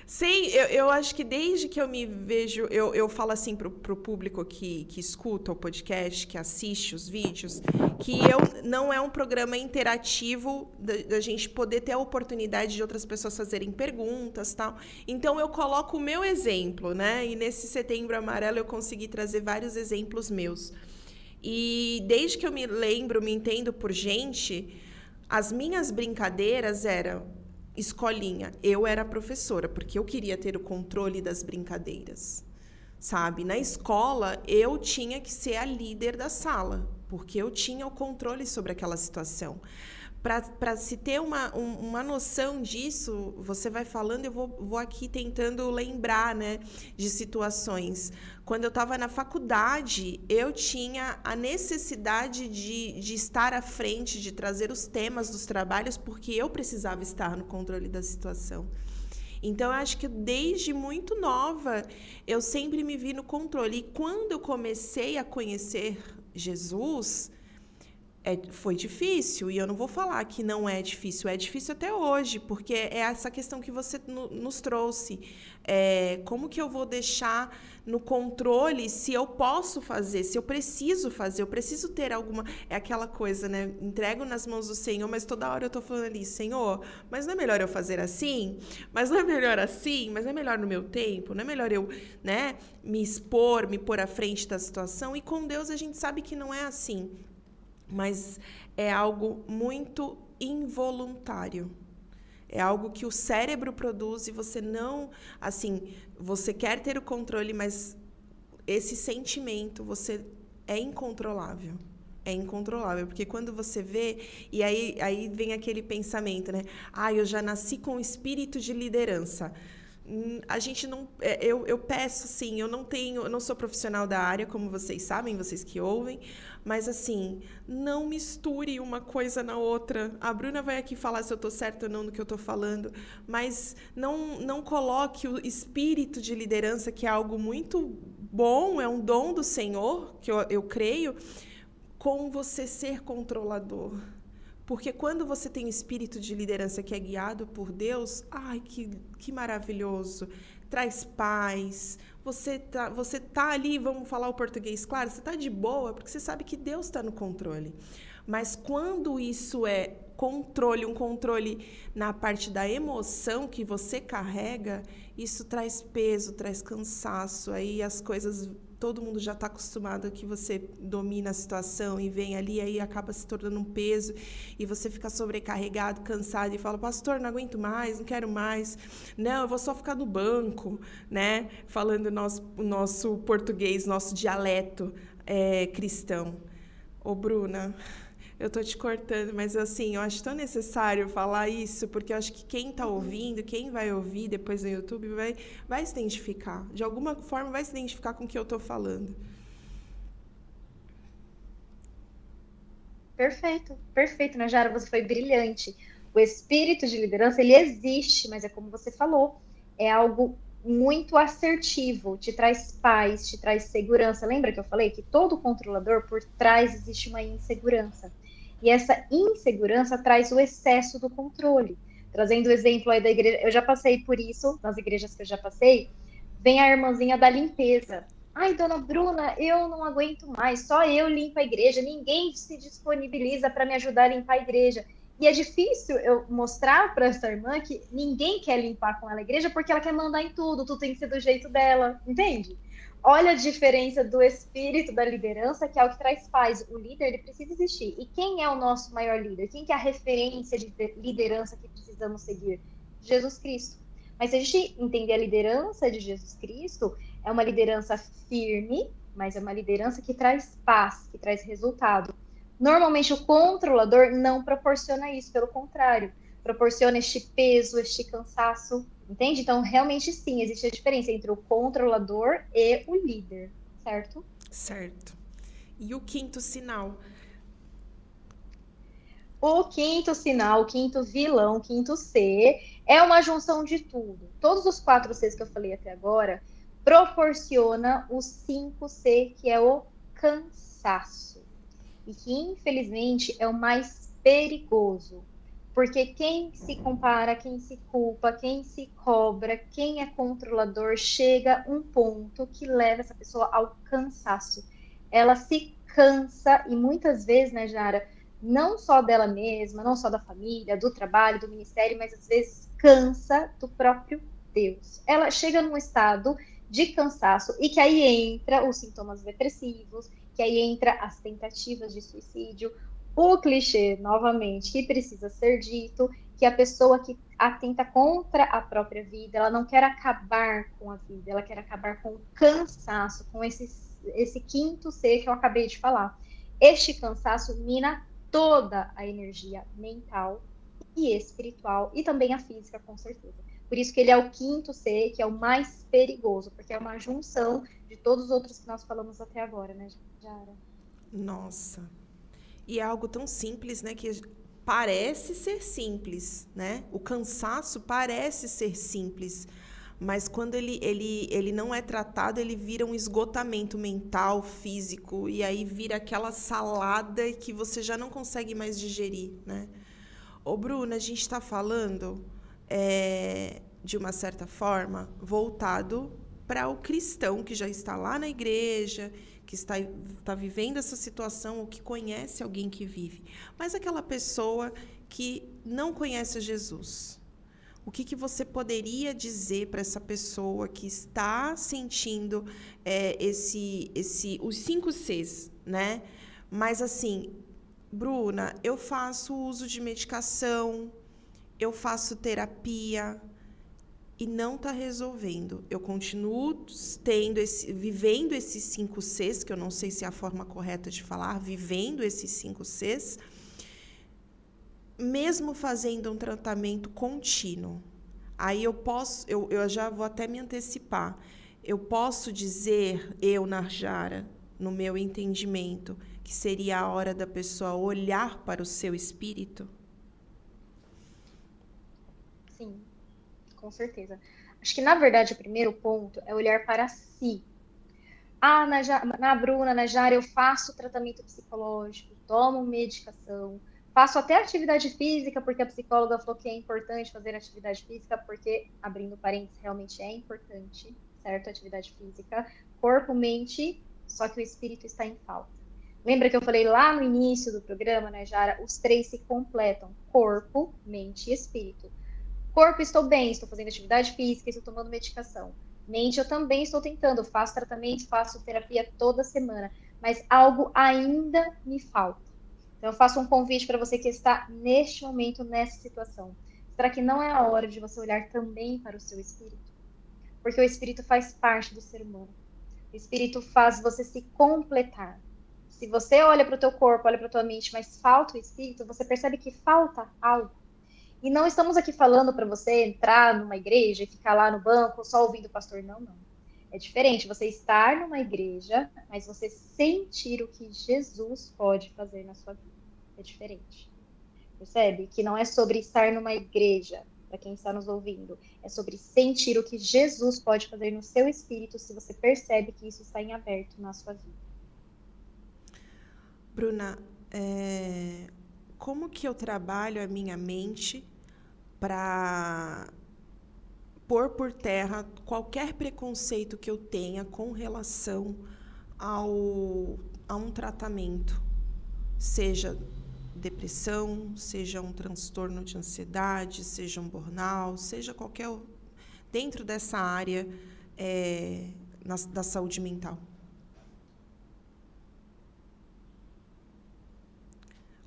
Sim, eu acho que desde que eu me vejo, eu falo assim pro público que escuta o podcast, que assiste os vídeos, que não é um programa interativo da gente poder ter a oportunidade de outras pessoas fazerem perguntas, tal. Então eu coloco o meu exemplo, né? E nesse Setembro Amarelo eu consegui trazer vários exemplos meus. E desde que eu me lembro, me entendo por gente, as minhas brincadeiras eram escolinha. Eu era professora, porque eu queria ter o controle das brincadeiras, sabe? Na escola, eu tinha que ser a líder da sala, porque eu tinha o controle sobre aquela situação. Para se ter uma noção disso, você vai falando, eu vou aqui tentando lembrar, né, de situações. Quando eu estava na faculdade, eu tinha a necessidade de estar à frente, de trazer os temas dos trabalhos, porque eu precisava estar no controle da situação. Então, eu acho que desde muito nova, eu sempre me vi no controle. E quando eu comecei a conhecer Jesus, foi difícil, e eu não vou falar que não é difícil até hoje, porque é essa questão que você nos trouxe. Como que eu vou deixar no controle se eu posso fazer, se eu preciso fazer, eu preciso ter alguma. É aquela coisa, né? Entrego nas mãos do Senhor, mas toda hora eu tô falando ali, Senhor, mas não é melhor eu fazer assim? Mas não é melhor assim? Mas não é melhor no meu tempo? Não é melhor eu, né, me expor, me pôr à frente da situação? E com Deus a gente sabe que não é assim. Mas é algo muito involuntário. É algo que o cérebro produz e você não, assim, você quer ter o controle, mas esse sentimento você é incontrolável. É incontrolável, porque quando você vê, e aí vem aquele pensamento, né? Eu já nasci com o espírito de liderança. A gente não. Eu peço, assim, eu não sou profissional da área, como vocês sabem, vocês que ouvem, mas assim, não misture uma coisa na outra. A Bruna vai aqui falar se eu estou certa ou não no que eu estou falando, mas não coloque o espírito de liderança, que é algo muito bom, é um dom do Senhor, que eu creio, com você ser controlador. Porque quando você tem espírito de liderança que é guiado por Deus, ai, que maravilhoso. Traz paz. Você tá ali, vamos falar o português, claro, você tá de boa, porque você sabe que Deus está no controle. Mas quando isso é controle, um controle na parte da emoção que você carrega, isso traz peso, traz cansaço, aí as coisas, todo mundo já está acostumado que você domina a situação e vem ali, aí acaba se tornando um peso e você fica sobrecarregado, cansado e fala, pastor, não aguento mais, não quero mais, não, eu vou só ficar no banco, né? Falando o nosso português, nosso dialeto cristão. Ô, Bruna, eu tô te cortando, mas assim, eu acho tão necessário falar isso, porque eu acho que quem tá ouvindo, quem vai ouvir depois no YouTube, vai se identificar. De alguma forma, vai se identificar com o que eu tô falando. Perfeito, perfeito, Najara, você foi brilhante. O espírito de liderança, ele existe, mas é como você falou, é algo muito assertivo, te traz paz, te traz segurança. Lembra que eu falei que todo controlador, por trás existe uma insegurança. E essa insegurança traz o excesso do controle. Trazendo o exemplo aí da igreja, eu já passei por isso, nas igrejas que eu já passei, vem a irmãzinha da limpeza. Ai, dona Bruna, eu não aguento mais, só eu limpo a igreja, ninguém se disponibiliza para me ajudar a limpar a igreja. E é difícil eu mostrar para essa irmã que ninguém quer limpar com ela a igreja porque ela quer mandar em tudo, tudo tem que ser do jeito dela, entende? Olha a diferença do espírito da liderança, que é o que traz paz. O líder, ele precisa existir. E quem é o nosso maior líder? Quem que é a referência de liderança que precisamos seguir? Jesus Cristo. Mas se a gente entender a liderança de Jesus Cristo, é uma liderança firme, mas é uma liderança que traz paz, que traz resultado. Normalmente o controlador não proporciona isso, pelo contrário, proporciona este peso, este cansaço, entende? Então, realmente sim, existe a diferença entre o controlador e o líder, certo? Certo. E o quinto sinal? O quinto sinal, o quinto vilão, o quinto C, é uma junção de tudo. Todos os 4 Cs que eu falei até agora proporciona o 5C, que é o cansaço. E que, infelizmente, é o mais perigoso. Porque quem se compara, quem se culpa, quem se cobra, quem é controlador, chega um ponto que leva essa pessoa ao cansaço. Ela se cansa, e muitas vezes, né, Jara, não só dela mesma, não só da família, do trabalho, do ministério, mas às vezes cansa do próprio Deus. Ela chega num estado de cansaço e que aí entra os sintomas depressivos, que aí entra as tentativas de suicídio, o clichê, novamente, que precisa ser dito, que a pessoa que atenta contra a própria vida, ela não quer acabar com a vida, ela quer acabar com o cansaço, com esse quinto ser que eu acabei de falar. Este cansaço mina toda a energia mental e espiritual e também a física, com certeza. Por isso que ele é o quinto ser, que é o mais perigoso, porque é uma junção de todos os outros que nós falamos até agora, né, Jara? Nossa. E é algo tão simples, né? Que parece ser simples, né? O cansaço parece ser simples, mas quando ele não é tratado, ele vira um esgotamento mental, físico, e aí vira aquela salada que você já não consegue mais digerir, né? Ô, Bruna, a gente está falando, de uma certa forma, voltado para o cristão que já está lá na igreja, que está vivendo essa situação, ou que conhece alguém que vive. Mas aquela pessoa que não conhece Jesus, o que você poderia dizer para essa pessoa que está sentindo os 5 Cs, né? Mas assim, Bruna, eu faço uso de medicação, eu faço terapia e não está resolvendo. Eu continuo vivendo esses 5 Cs, que eu não sei se é a forma correta de falar, vivendo esses 5 Cs, mesmo fazendo um tratamento contínuo. Aí eu já vou até me antecipar. Eu posso dizer, Narjara, no meu entendimento, que seria a hora da pessoa olhar para o seu espírito? Sim, com certeza. Acho que, na verdade, o primeiro ponto é olhar para si. Ah, na Bruna, na Jara, eu faço tratamento psicológico, tomo medicação, faço até atividade física, porque a psicóloga falou que é importante fazer atividade física, porque, abrindo parênteses, realmente é importante, certo? Atividade física, corpo, mente, só que o espírito está em falta. Lembra que eu falei lá no início do programa, né, Jara? Os 3 se completam: corpo, mente e espírito. Corpo, estou bem, estou fazendo atividade física, estou tomando medicação. Mente, eu também estou tentando, faço tratamento, faço terapia toda semana, mas algo ainda me falta. Então, eu faço um convite para você que está neste momento, nessa situação. Será que não é a hora de você olhar também para o seu espírito? Porque o espírito faz parte do ser humano. O espírito faz você se completar. Se você olha para o teu corpo, olha para a tua mente, mas falta o espírito, você percebe que falta algo. E não estamos aqui falando para você entrar numa igreja e ficar lá no banco só ouvindo o pastor. Não, não. É diferente você estar numa igreja, mas você sentir o que Jesus pode fazer na sua vida. É diferente. Percebe? Que não é sobre estar numa igreja, para quem está nos ouvindo. É sobre sentir o que Jesus pode fazer no seu espírito se você percebe que isso está em aberto na sua vida. Bruna, como que eu trabalho a minha mente para pôr por terra qualquer preconceito que eu tenha com relação a um tratamento, seja depressão, seja um transtorno de ansiedade, seja um burnout, seja qualquer dentro dessa área da saúde mental?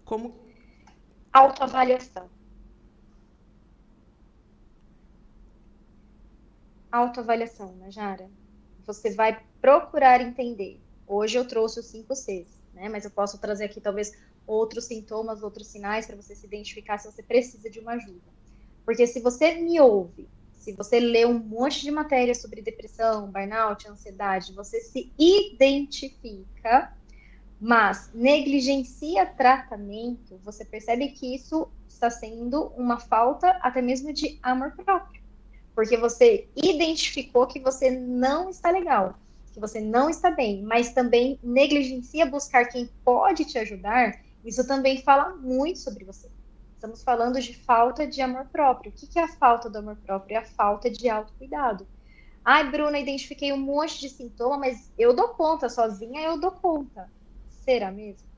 Como... Autoavaliação. Autoavaliação, Najara. Você vai procurar entender. Hoje eu trouxe os 5 Cs, né? Mas eu posso trazer aqui talvez outros sintomas, outros sinais para você se identificar se você precisa de uma ajuda. Porque se você me ouve, se você lê um monte de matéria sobre depressão, burnout, ansiedade, você se identifica, mas negligencia tratamento, você percebe que isso está sendo uma falta até mesmo de amor próprio. Porque você identificou que você não está legal, que você não está bem, mas também negligencia buscar quem pode te ajudar, isso também fala muito sobre você. Estamos falando de falta de amor próprio. O que é a falta do amor próprio? É a falta de autocuidado. Ai, Bruna, identifiquei um monte de sintoma, mas eu dou conta, sozinha eu dou conta. Será mesmo?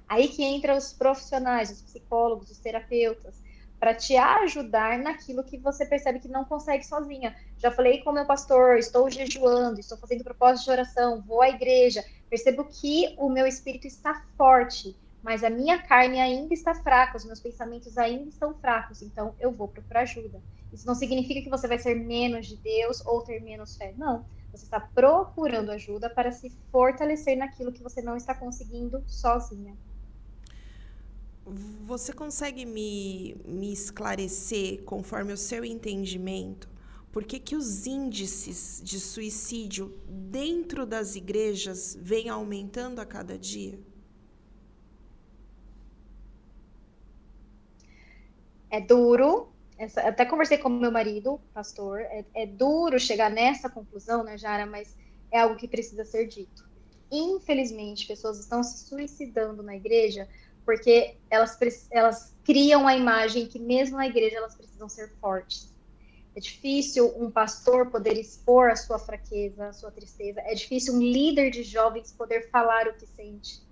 Aí que entram os profissionais, os psicólogos, os terapeutas, para te ajudar naquilo que você percebe que não consegue sozinha. Já falei com o meu pastor, estou jejuando, estou fazendo propósito de oração, vou à igreja, percebo que o meu espírito está forte, mas a minha carne ainda está fraca, os meus pensamentos ainda estão fracos, então eu vou procurar ajuda. Isso não significa que você vai ser menos de Deus ou ter menos fé, não. Você está procurando ajuda para se fortalecer naquilo que você não está conseguindo sozinha. Você consegue me esclarecer, conforme o seu entendimento, por que os índices de suicídio dentro das igrejas vêm aumentando a cada dia? É duro. Até conversei com meu marido, pastor. É duro chegar nessa conclusão, né, Jara? Mas é algo que precisa ser dito. Infelizmente, pessoas estão se suicidando na igreja porque elas criam a imagem que mesmo na igreja elas precisam ser fortes. É difícil um pastor poder expor a sua fraqueza, a sua tristeza. É difícil um líder de jovens poder falar o que sente.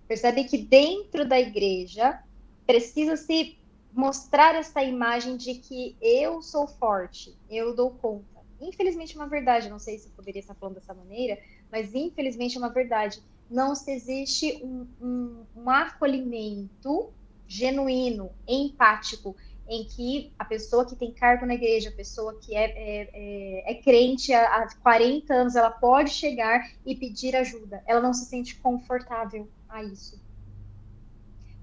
Percebe que dentro da igreja precisa se mostrar essa imagem de que eu sou forte, eu dou conta. Infelizmente é uma verdade, não sei se eu poderia estar falando dessa maneira, mas infelizmente é uma verdade. Não se existe um acolhimento genuíno, empático, em que a pessoa que tem cargo na igreja, a pessoa que é crente há 40 anos, ela pode chegar e pedir ajuda. Ela não se sente confortável a isso.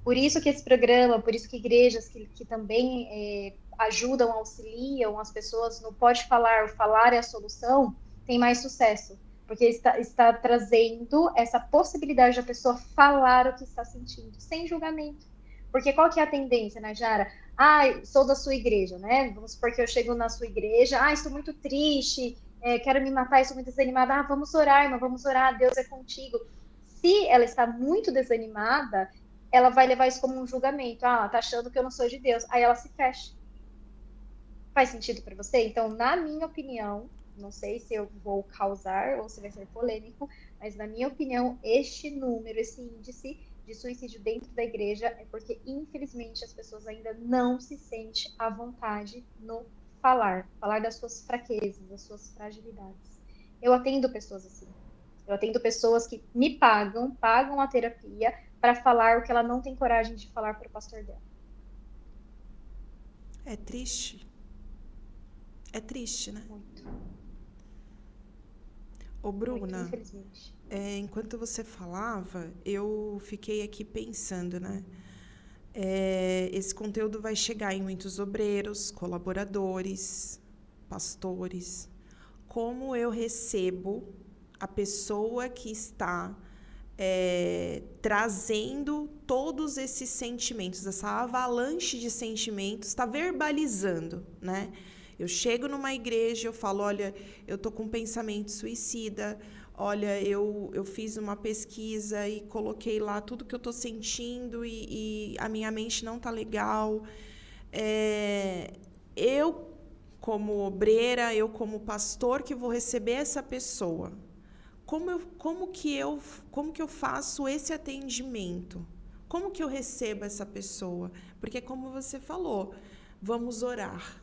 Por isso que esse programa, por isso que igrejas que também ajudam, auxiliam as pessoas no pode falar, o falar é a solução, tem mais sucesso. Porque está trazendo essa possibilidade da pessoa falar o que está sentindo, sem julgamento. Porque qual que é a tendência, Najara? Ah, sou da sua igreja, né? Vamos supor que eu chego na sua igreja, ah, estou muito triste, quero me matar, estou muito desanimada. Ah, vamos orar, irmã, vamos orar, Deus é contigo. Se ela está muito desanimada, ela vai levar isso como um julgamento. Ah, ela tá achando que eu não sou de Deus. Aí ela se fecha. Faz sentido para você? Então, na minha opinião, não sei se eu vou causar ou se vai ser polêmico, mas na minha opinião, este número, esse índice de suicídio dentro da igreja é porque, infelizmente, as pessoas ainda não se sentem à vontade no falar das suas fraquezas, das suas fragilidades. Eu atendo pessoas assim. Eu atendo pessoas que me pagam a terapia para falar o que ela não tem coragem de falar para o pastor dela. É triste. É triste, né? Muito. Ô, Bruna, Muito, infelizmente. Enquanto você falava, eu fiquei aqui pensando, né? Esse conteúdo vai chegar em muitos obreiros, colaboradores, pastores. Como eu recebo a pessoa que está trazendo todos esses sentimentos, essa avalanche de sentimentos, está verbalizando, né? Eu chego numa igreja, eu falo, olha, eu tô com um pensamento suicida, olha, eu fiz uma pesquisa e coloquei lá tudo que eu tô sentindo e a minha mente não tá legal. Eu, como obreira, eu como pastor que vou receber essa pessoa, como que eu faço esse atendimento? Como que eu recebo essa pessoa? Porque como você falou, vamos orar.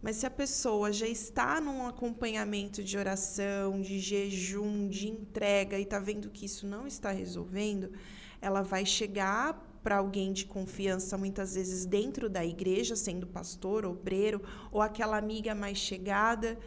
Mas se a pessoa já está num acompanhamento de oração, de jejum, de entrega e está vendo que isso não está resolvendo, ela vai chegar para alguém de confiança, muitas vezes dentro da igreja, sendo pastor, obreiro, ou aquela amiga mais chegada.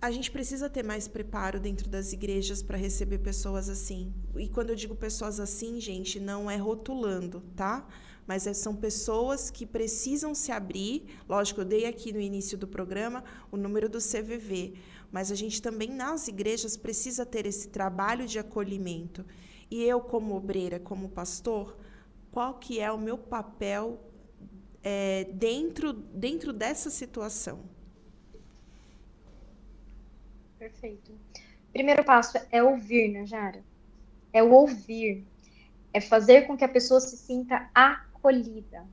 A gente precisa ter mais preparo dentro das igrejas para receber pessoas assim. E quando eu digo pessoas assim, gente, não é rotulando, tá? Mas são pessoas que precisam se abrir. Lógico, eu dei aqui no início do programa o número do CVV, mas a gente também nas igrejas precisa ter esse trabalho de acolhimento. E eu, como obreira, como pastor, qual que é o meu papel dentro dessa situação? Perfeito. Primeiro passo é ouvir, né, Jara? É o ouvir. É fazer com que a pessoa se sinta acolhida.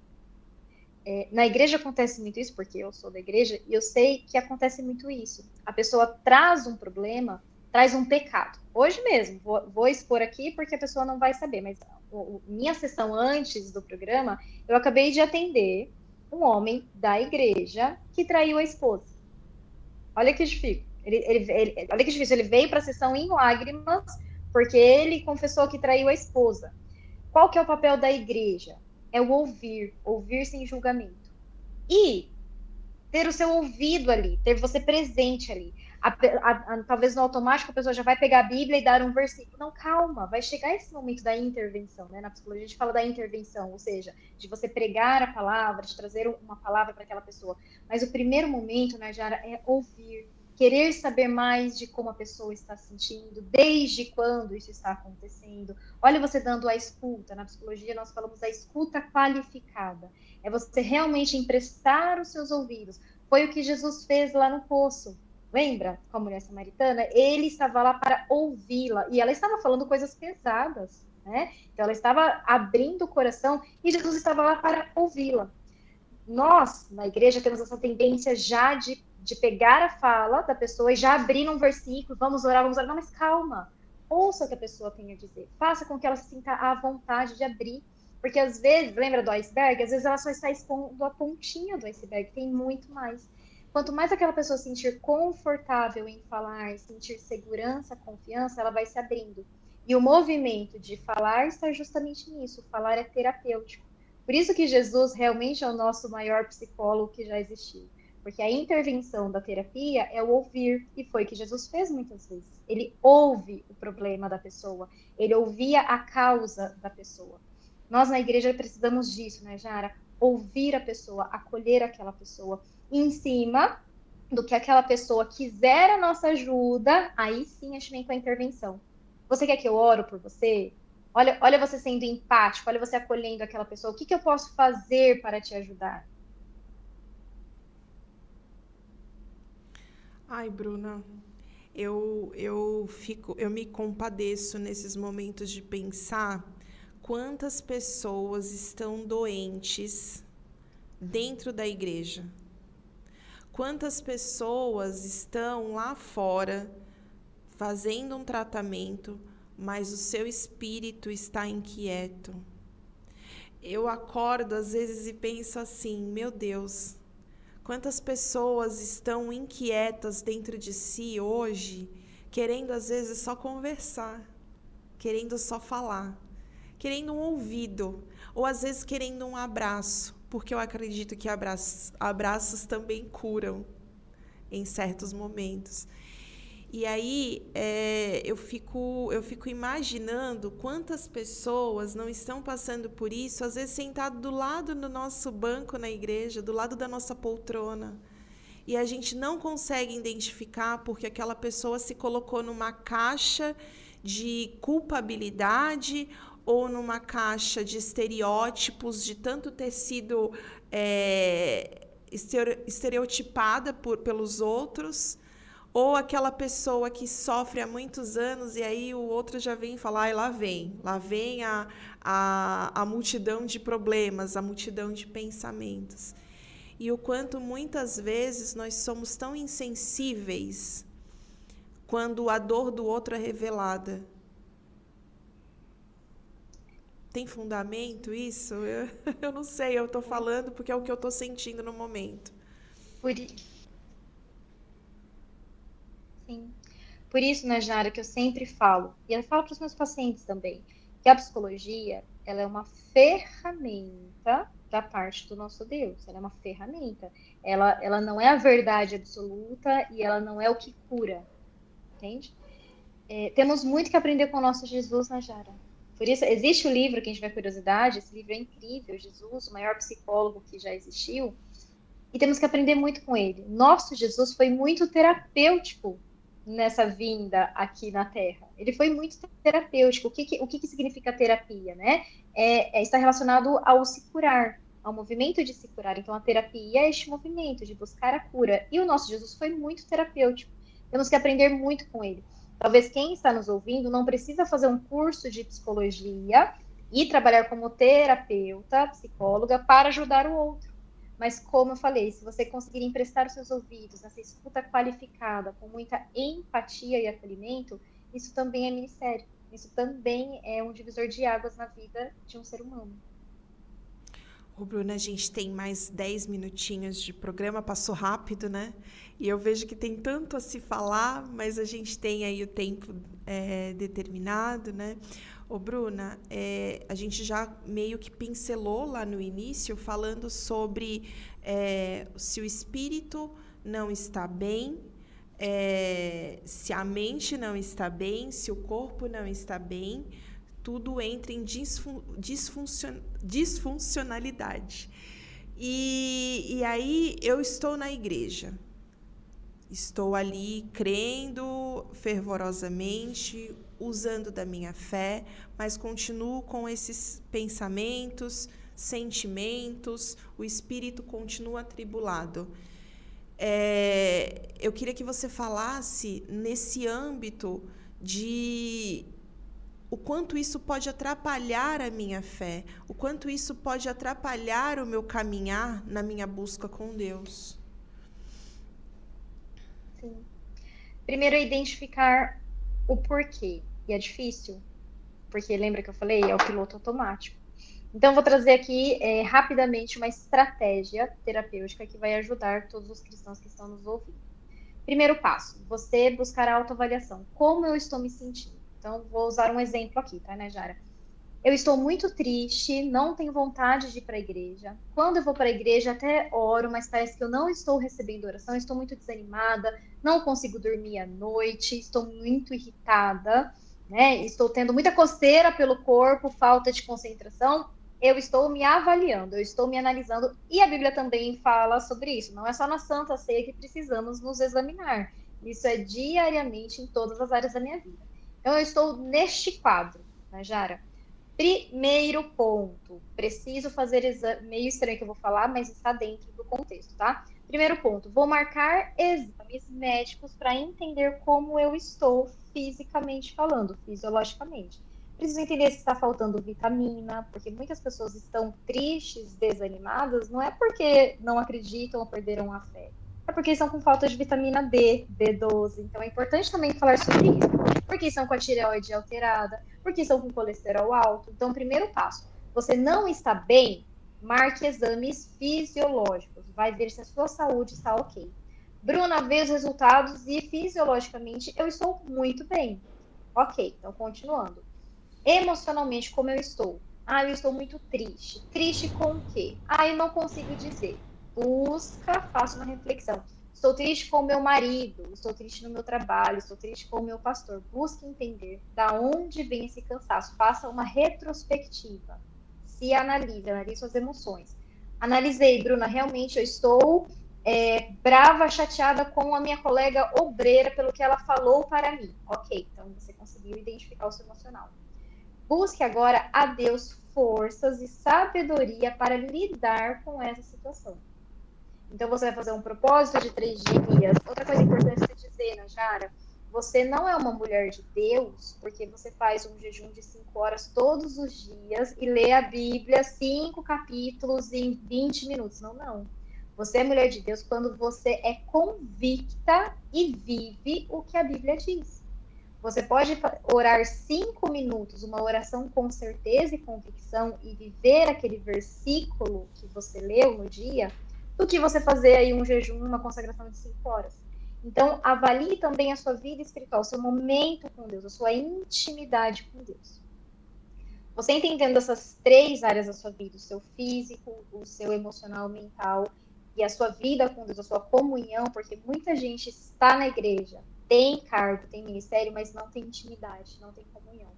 Na igreja acontece muito isso, porque eu sou da igreja, e eu sei que acontece muito isso. A pessoa traz um problema, traz um pecado. Hoje mesmo, vou expor aqui porque a pessoa não vai saber, mas minha sessão antes do programa, eu acabei de atender um homem da igreja que traiu a esposa. Olha que difícil. Olha que difícil. Ele veio para a sessão em lágrimas porque ele confessou que traiu a esposa. Qual que é o papel da igreja? É o ouvir, ouvir sem julgamento. E ter o seu ouvido ali, ter você presente ali. Talvez no automático a pessoa já vai pegar a Bíblia e dar um versículo. Não, calma, vai chegar esse momento da intervenção, né? Na psicologia a gente fala da intervenção, ou seja, de você pregar a palavra, de trazer uma palavra para aquela pessoa. Mas o primeiro momento, né, Jara, é ouvir, querer saber mais de como a pessoa está sentindo, desde quando isso está acontecendo. Olha você dando a escuta. Na psicologia nós falamos a escuta qualificada. É você realmente emprestar os seus ouvidos. Foi o que Jesus fez lá no poço. Lembra com a mulher samaritana? Ele estava lá para ouvi-la e ela estava falando coisas pesadas, né? Então ela estava abrindo o coração e Jesus estava lá para ouvi-la. Nós, na igreja, temos essa tendência já de pegar a fala da pessoa e já abrir um versículo, vamos orar, vamos orar. Não, mas calma. Ouça o que a pessoa tem a dizer. Faça com que ela se sinta à vontade de abrir. Porque às vezes, lembra do iceberg? Às vezes ela só está expondo a pontinha do iceberg, tem muito mais. Quanto mais aquela pessoa se sentir confortável em falar, sentir segurança, confiança, ela vai se abrindo. E o movimento de falar está justamente nisso. Falar é terapêutico. Por isso que Jesus realmente é o nosso maior psicólogo que já existiu. Porque a intervenção da terapia é o ouvir, e foi o que Jesus fez muitas vezes. Ele ouve o problema da pessoa, ele ouvia a causa da pessoa. Nós na igreja precisamos disso, né, Jara? Ouvir a pessoa, acolher aquela pessoa. E em cima do que aquela pessoa quiser a nossa ajuda, aí sim a gente vem com a intervenção. Você quer que eu oro por você? Olha você sendo empático, olha você acolhendo aquela pessoa. O que eu posso fazer para te ajudar? Ai, Bruna, eu me compadeço nesses momentos de pensar quantas pessoas estão doentes dentro da igreja. Quantas pessoas estão lá fora fazendo um tratamento, mas o seu espírito está inquieto. Eu acordo às vezes e penso assim, meu Deus, quantas pessoas estão inquietas dentro de si hoje, querendo às vezes só conversar, querendo só falar, querendo um ouvido, ou às vezes querendo um abraço, porque eu acredito que abraços também curam em certos momentos. E aí eu fico imaginando quantas pessoas não estão passando por isso, às vezes sentado do lado do nosso banco na igreja, do lado da nossa poltrona. E a gente não consegue identificar porque aquela pessoa se colocou numa caixa de culpabilidade ou numa caixa de estereótipos, de tanto ter sido estereotipada pelos outros, ou aquela pessoa que sofre há muitos anos e aí o outro já vem falar, ai, lá vem a multidão de problemas, a multidão de pensamentos. E o quanto muitas vezes nós somos tão insensíveis quando a dor do outro é revelada. Tem fundamento isso? Eu não sei, eu estou falando porque é o que eu estou sentindo no momento. Por, sim. Por isso, Najara, que eu sempre falo, e eu falo para os meus pacientes também, que a psicologia, ela é uma ferramenta da parte do nosso Deus, ela é uma ferramenta. Ela não é a verdade absoluta e ela não é o que cura, entende? Temos muito que aprender com o nosso Jesus, Najara. Por isso, existe o livro, quem tiver curiosidade, esse livro é incrível, Jesus, o maior psicólogo que já existiu, e temos que aprender muito com ele. Nosso Jesus foi muito terapêutico nessa vinda aqui na Terra. Ele foi muito terapêutico. O que significa terapia, né? Está relacionado ao se curar, ao movimento de se curar. Então, a terapia é este movimento de buscar a cura. E o nosso Jesus foi muito terapêutico. Temos que aprender muito com ele. Talvez quem está nos ouvindo não precisa fazer um curso de psicologia e trabalhar como terapeuta, psicóloga, para ajudar o outro. Mas, como eu falei, se você conseguir emprestar os seus ouvidos nessa escuta qualificada, com muita empatia e acolhimento, isso também é ministério. Isso também é um divisor de águas na vida de um ser humano. Ô, Bruna, a gente tem mais 10 minutinhos de programa, passou rápido, né? E eu vejo que tem tanto a se falar, mas a gente tem aí o tempo determinado, né? Ô, Bruna, a gente já meio que pincelou lá no início, falando sobre se o espírito não está bem, se a mente não está bem, se o corpo não está bem, tudo entra em disfuncionalidade. E aí eu estou na igreja, estou ali crendo fervorosamente, usando da minha fé, mas continuo com esses pensamentos, sentimentos, o espírito continua atribulado. Eu queria que você falasse nesse âmbito de o quanto isso pode atrapalhar a minha fé, o quanto isso pode atrapalhar o meu caminhar na minha busca com Deus. Sim. Primeiro é identificar o porquê. E é difícil, porque lembra que eu falei? É o piloto automático. Então, vou trazer aqui rapidamente uma estratégia terapêutica que vai ajudar todos os cristãos que estão nos ouvindo. Primeiro passo, você buscar a autoavaliação. Como eu estou me sentindo? Então, vou usar um exemplo aqui, tá, né, Jara? Eu estou muito triste, não tenho vontade de ir para a igreja. Quando eu vou para a igreja, até oro, mas parece que eu não estou recebendo oração, estou muito desanimada, não consigo dormir à noite, estou muito irritada, né? Estou tendo muita coceira pelo corpo, falta de concentração. Eu estou me avaliando, eu estou me analisando, e a Bíblia também fala sobre isso. Não é só na Santa Ceia que precisamos nos examinar. Isso é diariamente em todas as áreas da minha vida. Então, eu estou neste quadro, né, Jara? Primeiro ponto, preciso fazer exame, meio estranho que eu vou falar, mas está dentro do contexto, tá? Primeiro ponto, vou marcar exames médicos para entender como eu estou fisicamente falando, fisiologicamente. Preciso entender se está faltando vitamina, porque muitas pessoas estão tristes, desanimadas, não é porque não acreditam ou perderam a fé, é porque estão com falta de vitamina D, B12. Então é importante também falar sobre isso. Porque estão com a tireoide alterada, porque estão com colesterol alto. Então, primeiro passo, você não está bem, marque exames fisiológicos. Vai ver se a sua saúde está ok. Bruna, vê os resultados e fisiologicamente eu estou muito bem. Ok, então continuando. Emocionalmente, como eu estou? Eu estou muito triste. Triste com o quê? Eu não consigo dizer. Busca, faça uma reflexão. Estou triste com o meu marido, estou triste no meu trabalho, estou triste com o meu pastor. Busque entender da onde vem esse cansaço. Faça uma retrospectiva. Se analise suas emoções. Analisei, Bruna, realmente eu estou brava, chateada com a minha colega obreira pelo que ela falou para mim. Ok, então você conseguiu identificar o seu emocional. Busque agora a Deus forças e sabedoria para lidar com essa situação. Então, você vai fazer um propósito de 3 dias. Outra coisa importante você dizer, Najara, você não é uma mulher de Deus porque você faz um jejum de 5 horas todos os dias e lê a Bíblia 5 capítulos em 20 minutos. Não, não. Você é mulher de Deus quando você é convicta e vive o que a Bíblia diz. Você pode orar 5 minutos, uma oração com certeza e convicção, e viver aquele versículo que você leu no dia, do que você fazer aí um jejum, uma consagração de 5 horas. Então, avalie também a sua vida espiritual, o seu momento com Deus, a sua intimidade com Deus. Você entendendo essas 3 áreas da sua vida, o seu físico, o seu emocional, mental e a sua vida com Deus, a sua comunhão, porque muita gente está na igreja, tem cargo, tem ministério, mas não tem intimidade, não tem comunhão.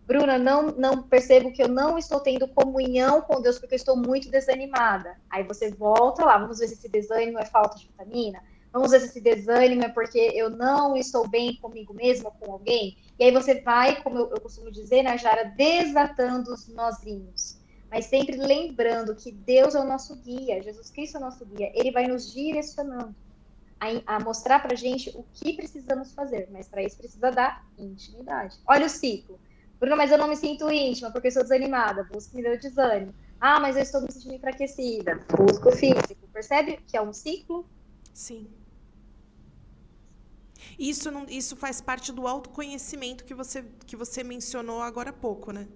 Bruna, não percebo que eu não estou tendo comunhão com Deus porque eu estou muito desanimada. Aí você volta lá, vamos ver se esse desânimo é falta de vitamina, vamos ver se esse desânimo é porque eu não estou bem comigo mesma ou com alguém. E aí você vai, como eu costumo dizer, né, Jara, desatando os nozinhos. Mas sempre lembrando que Deus é o nosso guia, Jesus Cristo é o nosso guia. Ele vai nos direcionando a mostrar pra gente o que precisamos fazer. Mas para isso precisa da intimidade. Olha o ciclo. Bruna, mas eu não me sinto íntima porque eu sou desanimada. Busca me deu desânimo. Ah, mas eu estou me sentindo enfraquecida. Busca o físico. Percebe que é um ciclo? Sim. Isso faz parte do autoconhecimento que você mencionou agora há pouco, né?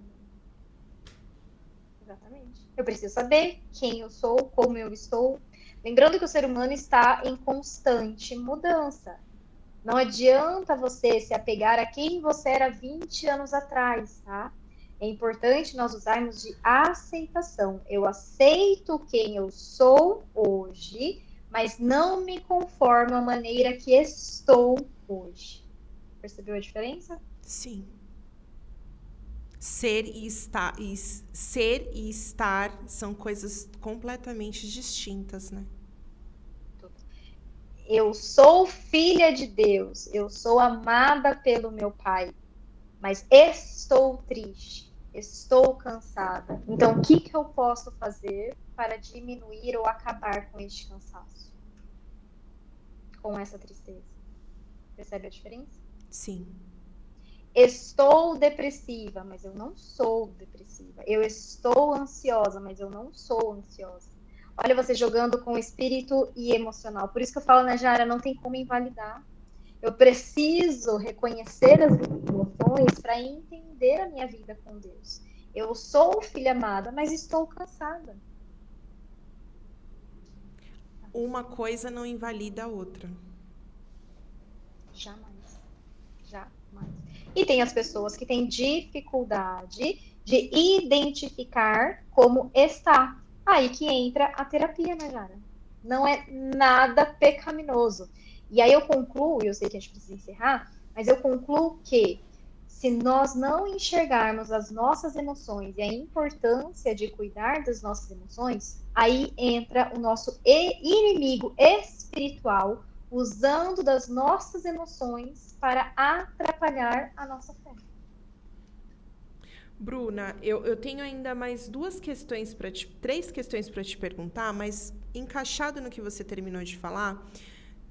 Exatamente. Eu preciso saber quem eu sou, como eu estou. Lembrando que o ser humano está em constante mudança. Não adianta você se apegar a quem você era 20 anos atrás, tá? É importante nós usarmos de aceitação. Eu aceito quem eu sou hoje, mas não me conformo à maneira que estou hoje. Percebeu a diferença? Sim. Ser e estar são coisas completamente distintas, né? Eu sou filha de Deus, eu sou amada pelo meu pai, mas estou triste, estou cansada. Então, o que eu posso fazer para diminuir ou acabar com este cansaço? Com essa tristeza? Percebe a diferença? Sim. Estou depressiva, mas eu não sou depressiva. Eu estou ansiosa, mas eu não sou ansiosa. Olha você jogando com espírito e emocional. Por isso que eu falo, né, Jara, não tem como invalidar. Eu preciso reconhecer as emoções para entender a minha vida com Deus. Eu sou filha amada, mas estou cansada. Uma coisa não invalida a outra. Jamais. Jamais. E tem as pessoas que têm dificuldade de identificar como está. Aí que entra a terapia, né, Jara? Não é nada pecaminoso. E aí eu concluo, eu sei que a gente precisa encerrar, mas eu concluo que se nós não enxergarmos as nossas emoções e a importância de cuidar das nossas emoções, aí entra o nosso inimigo espiritual usando das nossas emoções para atrapalhar a nossa fé. Bruna, eu tenho ainda mais três questões para te perguntar, mas encaixado no que você terminou de falar,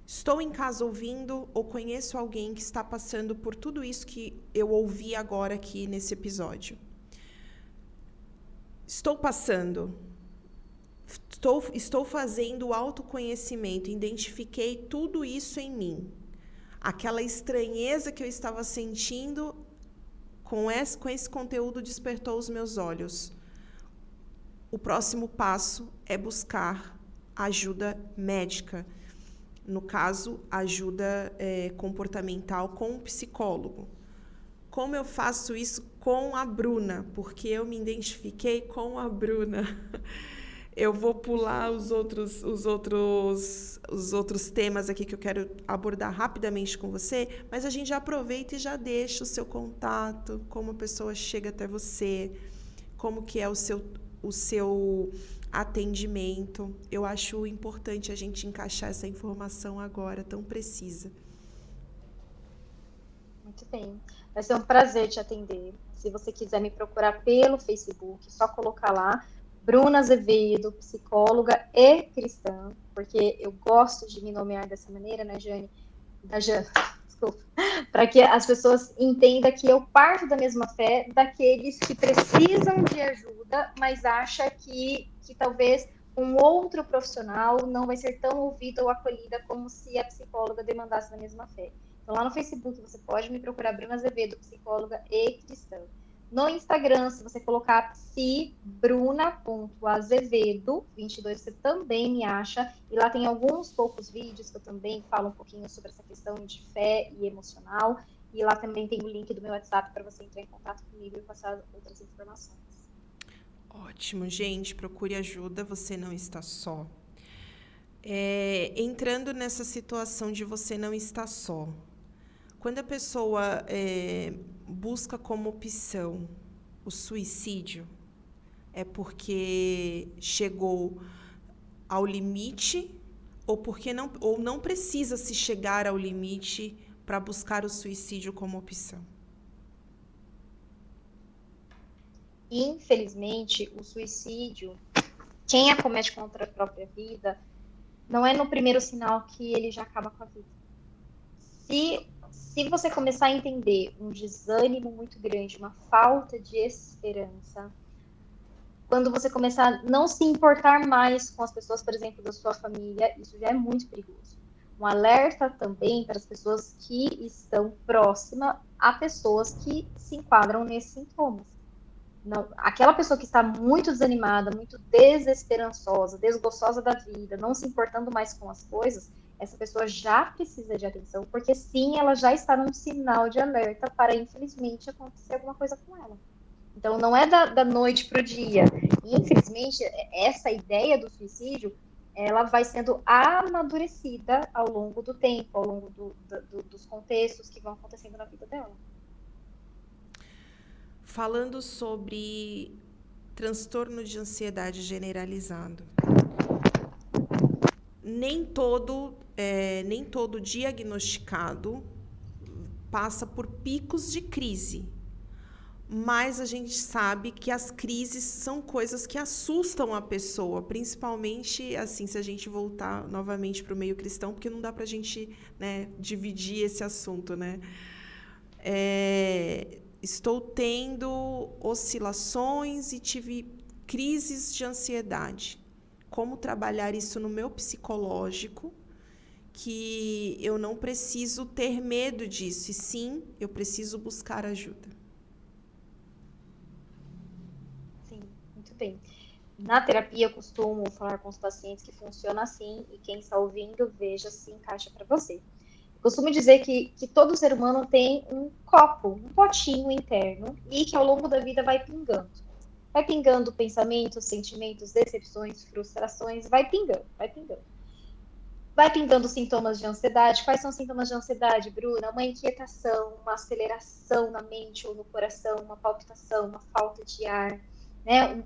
estou em casa ouvindo ou conheço alguém que está passando por tudo isso que eu ouvi agora aqui nesse episódio. Estou passando. Estou fazendo o autoconhecimento, identifiquei tudo isso em mim. Aquela estranheza que eu estava sentindo com esse conteúdo despertou os meus olhos. O próximo passo é buscar ajuda médica. No caso, ajuda comportamental com um psicólogo. Como eu faço isso com a Bruna? Porque eu me identifiquei com a Bruna. Eu vou pular os outros temas aqui que eu quero abordar rapidamente com você, mas a gente já aproveita e já deixa o seu contato, como a pessoa chega até você, como que é o seu atendimento. Eu acho importante a gente encaixar essa informação agora, tão precisa. Muito bem. Vai ser um prazer te atender. Se você quiser me procurar pelo Facebook, só colocar lá Bruna Azevedo, psicóloga e cristã, porque eu gosto de me nomear dessa maneira, né, Jane? Da Jane, desculpa. Para que as pessoas entendam que eu parto da mesma fé daqueles que precisam de ajuda, mas acha que talvez um outro profissional não vai ser tão ouvida ou acolhida como se a psicóloga demandasse da mesma fé. Então, lá no Facebook, você pode me procurar Bruna Azevedo, psicóloga e cristã. No Instagram, se você colocar psibruna.azevedo 22, você também me acha. E lá tem alguns poucos vídeos que eu também falo um pouquinho sobre essa questão de fé e emocional. E lá também tem o link do meu WhatsApp para você entrar em contato comigo e passar outras informações. Ótimo, gente, procure ajuda, você não está só. Entrando nessa situação de você não estar só, quando a pessoa busca como opção o suicídio, é porque chegou ao limite ou não precisa se chegar ao limite para buscar o suicídio como opção? Infelizmente, o suicídio, quem acomete contra a própria vida, não é no primeiro sinal que ele já acaba com a vida. Se você começar a entender um desânimo muito grande, uma falta de esperança, quando você começar a não se importar mais com as pessoas, por exemplo, da sua família, isso já é muito perigoso. Um alerta também para as pessoas que estão próximas a pessoas que se enquadram nesses sintomas. Não, aquela pessoa que está muito desanimada, muito desesperançosa, desgostosa da vida, não se importando mais com as coisas, essa pessoa já precisa de atenção, porque sim, ela já está num sinal de alerta para, infelizmente, acontecer alguma coisa com ela. Então, não é da noite para o dia. E, infelizmente, essa ideia do suicídio, ela vai sendo amadurecida ao longo do tempo, ao longo dos contextos que vão acontecendo na vida dela. Falando sobre transtorno de ansiedade generalizado, nem todo diagnosticado passa por picos de crise. Mas a gente sabe que as crises são coisas que assustam a pessoa, principalmente assim, se a gente voltar novamente para o meio cristão, porque não dá para a gente, né, dividir esse assunto, né? Estou tendo oscilações e tive crises de ansiedade. Como trabalhar isso no meu psicológico, que eu não preciso ter medo disso, e sim, eu preciso buscar ajuda. Sim, muito bem. Na terapia, eu costumo falar com os pacientes que funciona assim, e quem está ouvindo, veja se encaixa para você. Eu costumo dizer que todo ser humano tem um copo, um potinho interno, e que ao longo da vida vai pingando. Vai pingando pensamentos, sentimentos, decepções, frustrações, vai pingando, vai pingando. Vai pingando sintomas de ansiedade. Quais são os sintomas de ansiedade, Bruna? Uma inquietação, uma aceleração na mente ou no coração, uma palpitação, uma falta de ar, né?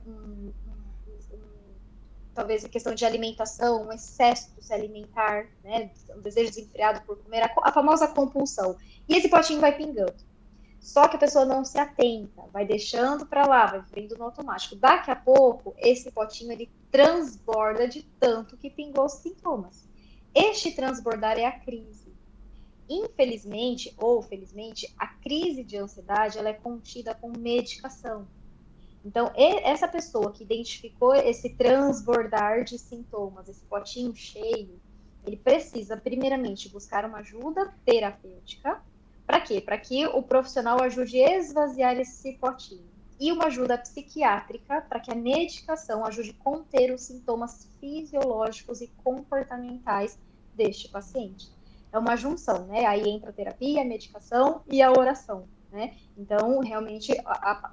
Talvez a questão de alimentação, um excesso de se alimentar, né? Um desejo desenfreado por comer, a famosa compulsão. E esse potinho vai pingando. Só que a pessoa não se atenta, vai deixando para lá, vai vivendo no automático. Daqui a pouco, esse potinho ele transborda de tanto que pingou os sintomas. Este transbordar é a crise. Infelizmente ou felizmente, a crise de ansiedade ela é contida com medicação. Então, essa pessoa que identificou esse transbordar de sintomas, esse potinho cheio, ele precisa, primeiramente, buscar uma ajuda terapêutica. Para quê? Para que o profissional ajude a esvaziar esse potinho. E uma ajuda psiquiátrica para que a medicação ajude a conter os sintomas fisiológicos e comportamentais deste paciente. É uma junção, né? Aí entra a terapia, a medicação e a oração, né? Então, realmente,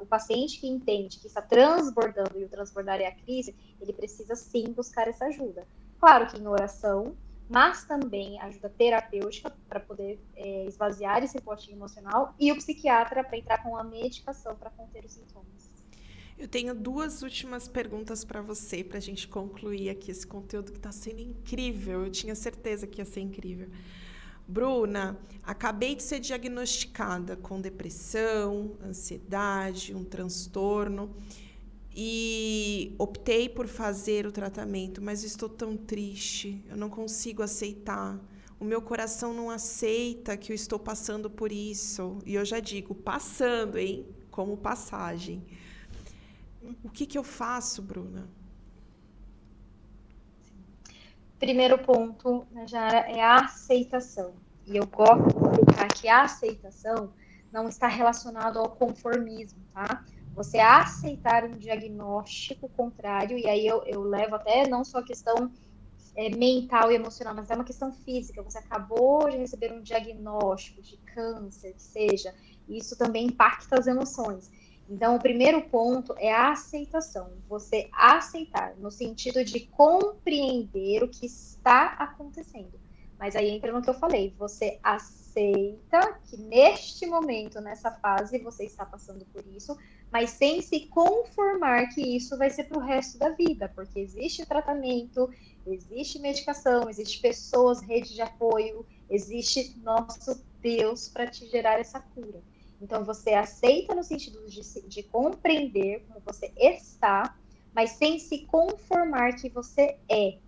o paciente que entende que está transbordando e o transbordar é a crise, ele precisa sim buscar essa ajuda. Claro que em oração, mas também ajuda terapêutica para poder esvaziar esse potinho emocional e o psiquiatra para entrar com a medicação para conter os sintomas. Eu tenho duas últimas perguntas para você, para a gente concluir aqui esse conteúdo que está sendo incrível. Eu tinha certeza que ia ser incrível. Bruna, acabei de ser diagnosticada com depressão, ansiedade, um transtorno e optei por fazer o tratamento, mas estou tão triste, eu não consigo aceitar. O meu coração não aceita que eu estou passando por isso. E eu já digo, passando, hein? Como passagem. O que eu faço, Bruna? Primeiro ponto, né, Jara, é a aceitação. E eu gosto de colocar que a aceitação não está relacionado ao conformismo, tá? Você aceitar um diagnóstico contrário, e aí eu levo até não só a questão mental e emocional, mas é uma questão física. Você acabou de receber um diagnóstico de câncer, que seja, e isso também impacta as emoções. Então, o primeiro ponto é a aceitação. Você aceitar, no sentido de compreender o que está acontecendo. Mas aí entra no que eu falei, você aceita que neste momento, nessa fase, você está passando por isso, mas sem se conformar que isso vai ser para o resto da vida, porque existe tratamento, existe medicação, existe pessoas, rede de apoio, existe nosso Deus para te gerar essa cura. Então, você aceita no sentido de compreender como você está, mas sem se conformar que você é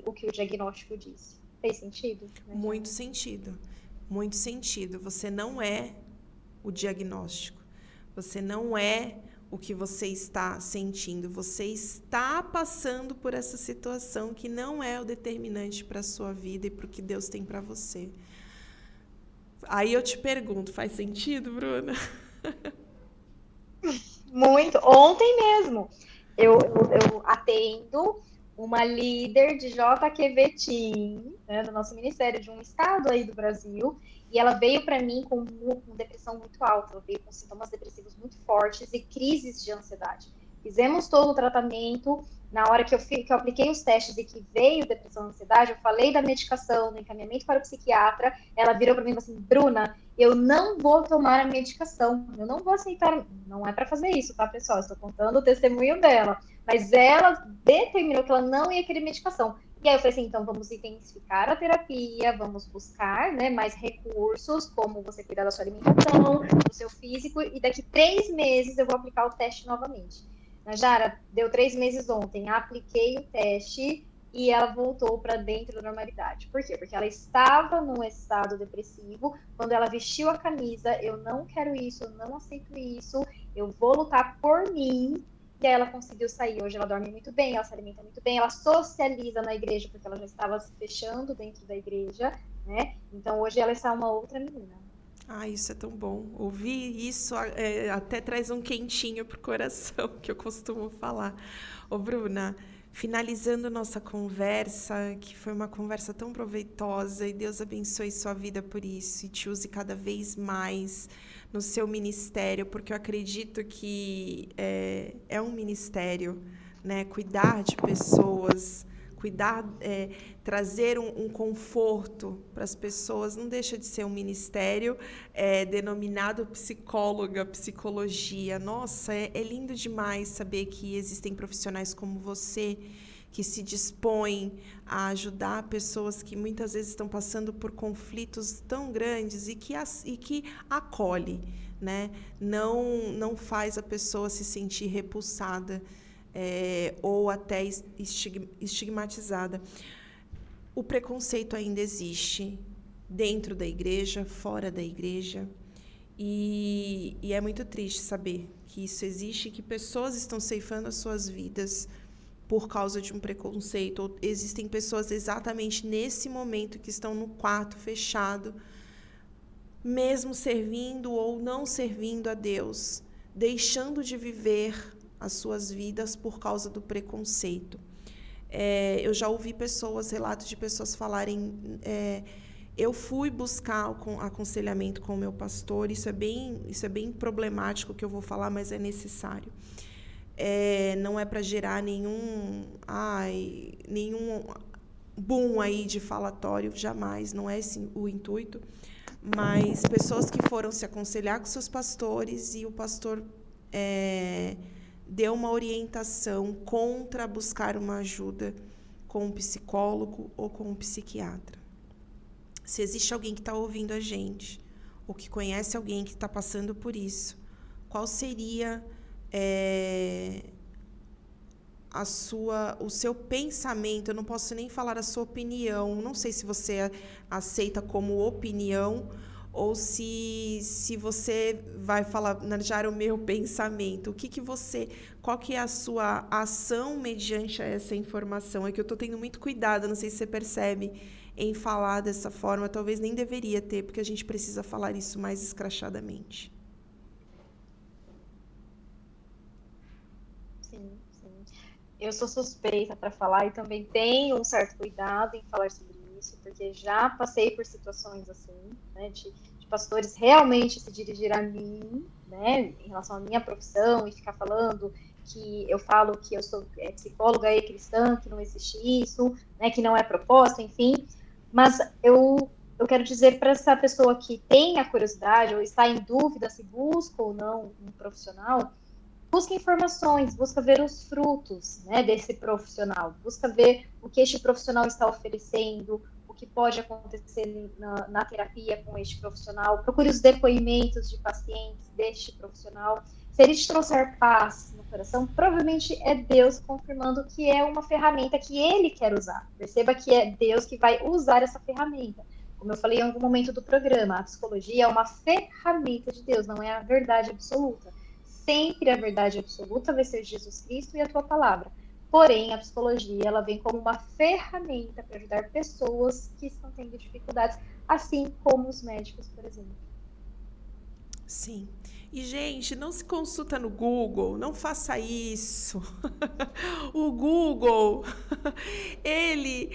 o que o diagnóstico diz. Fez sentido? Muito sentido. Muito sentido. Você não é o diagnóstico. Você não é o que você está sentindo. Você está passando por essa situação que não é o determinante para a sua vida e para o que Deus tem para você. Aí eu te pergunto, faz sentido, Bruna? Muito. Ontem mesmo, eu atendo uma líder de JQV Team, né, do nosso ministério, de um estado aí do Brasil, e ela veio para mim com depressão muito alta, ela veio com sintomas depressivos muito fortes e crises de ansiedade. Fizemos todo o tratamento, na hora que eu apliquei os testes e que veio depressão e ansiedade, eu falei da medicação, do encaminhamento para o psiquiatra, ela virou para mim e falou assim, Bruna, eu não vou tomar a medicação, eu não vou aceitar, não é para fazer isso, tá, pessoal? Estou contando o testemunho dela, mas ela determinou que ela não ia querer medicação. E aí eu falei assim, então vamos intensificar a terapia, vamos buscar, né, mais recursos, como você cuidar da sua alimentação, do seu físico, e daqui 3 meses eu vou aplicar o teste novamente. Najara, deu 3 meses ontem, apliquei o teste e ela voltou para dentro da normalidade. Por quê? Porque ela estava num estado depressivo, quando ela vestiu a camisa, eu não quero isso, eu não aceito isso, eu vou lutar por mim, e aí ela conseguiu sair. Hoje ela dorme muito bem, ela se alimenta muito bem, ela socializa na igreja, porque ela já estava se fechando dentro da igreja, né? Então hoje ela está uma outra menina. Ah, isso é tão bom. Ouvir isso até traz um quentinho pro coração, que eu costumo falar. Ô, Bruna, finalizando nossa conversa, que foi uma conversa tão proveitosa, e Deus abençoe sua vida por isso, e te use cada vez mais no seu ministério, porque eu acredito que é um ministério, né? Cuidar de pessoas, trazer um conforto para as pessoas, não deixa de ser um ministério denominado psicologia. Nossa, é lindo demais saber que existem profissionais como você que se dispõem a ajudar pessoas que muitas vezes estão passando por conflitos tão grandes e que acolhe, né? Não faz a pessoa se sentir repulsada ou até estigmatizada. O preconceito ainda existe dentro da igreja, fora da igreja, e é muito triste saber que isso existe, que pessoas estão ceifando as suas vidas por causa de um preconceito. Ou existem pessoas exatamente nesse momento que estão no quarto fechado, mesmo servindo ou não servindo a Deus, deixando de viver as suas vidas por causa do preconceito. Eu já ouvi relatos de pessoas falarem, eu fui buscar aconselhamento com o meu pastor, isso é bem problemático que eu vou falar, mas é necessário. Não é para gerar nenhum boom aí de falatório, jamais, não é esse o intuito, mas pessoas que foram se aconselhar com seus pastores e o pastor deu uma orientação contra buscar uma ajuda com um psicólogo ou com um psiquiatra. Se existe alguém que está ouvindo a gente, ou que conhece alguém que está passando por isso, qual seria o seu pensamento? Eu não posso nem falar a sua opinião, não sei se você aceita como opinião, ou se você vai falar, Najara, o meu pensamento, qual que é a sua ação mediante essa informação? É que eu estou tendo muito cuidado, não sei se você percebe, em falar dessa forma, talvez nem deveria ter, porque a gente precisa falar isso mais escrachadamente. Sim, sim. Eu sou suspeita para falar e também tenho um certo cuidado em falar sobre isso, porque já passei por situações assim, né, de pastores realmente se dirigir a mim, né, em relação à minha profissão e ficar falando que eu falo que eu sou psicóloga e cristã, que não existe isso, né, que não é proposta, enfim. Mas eu quero dizer para essa pessoa que tem a curiosidade ou está em dúvida se busca ou não um profissional, busca informações, busca ver os frutos, né, desse profissional, busca ver o que este profissional está oferecendo, o que pode acontecer na terapia com este profissional, procure os depoimentos de pacientes deste profissional. Se ele te trouxer paz no coração, provavelmente é Deus confirmando que é uma ferramenta que ele quer usar. Perceba que é Deus que vai usar essa ferramenta. Como eu falei em algum momento do programa, a psicologia é uma ferramenta de Deus, não é a verdade absoluta. Sempre a verdade absoluta vai ser Jesus Cristo e a tua palavra. Porém, a psicologia ela vem como uma ferramenta para ajudar pessoas que estão tendo dificuldades, assim como os médicos, por exemplo. Sim. E, gente, não se consulta no Google, não faça isso. O Google, ele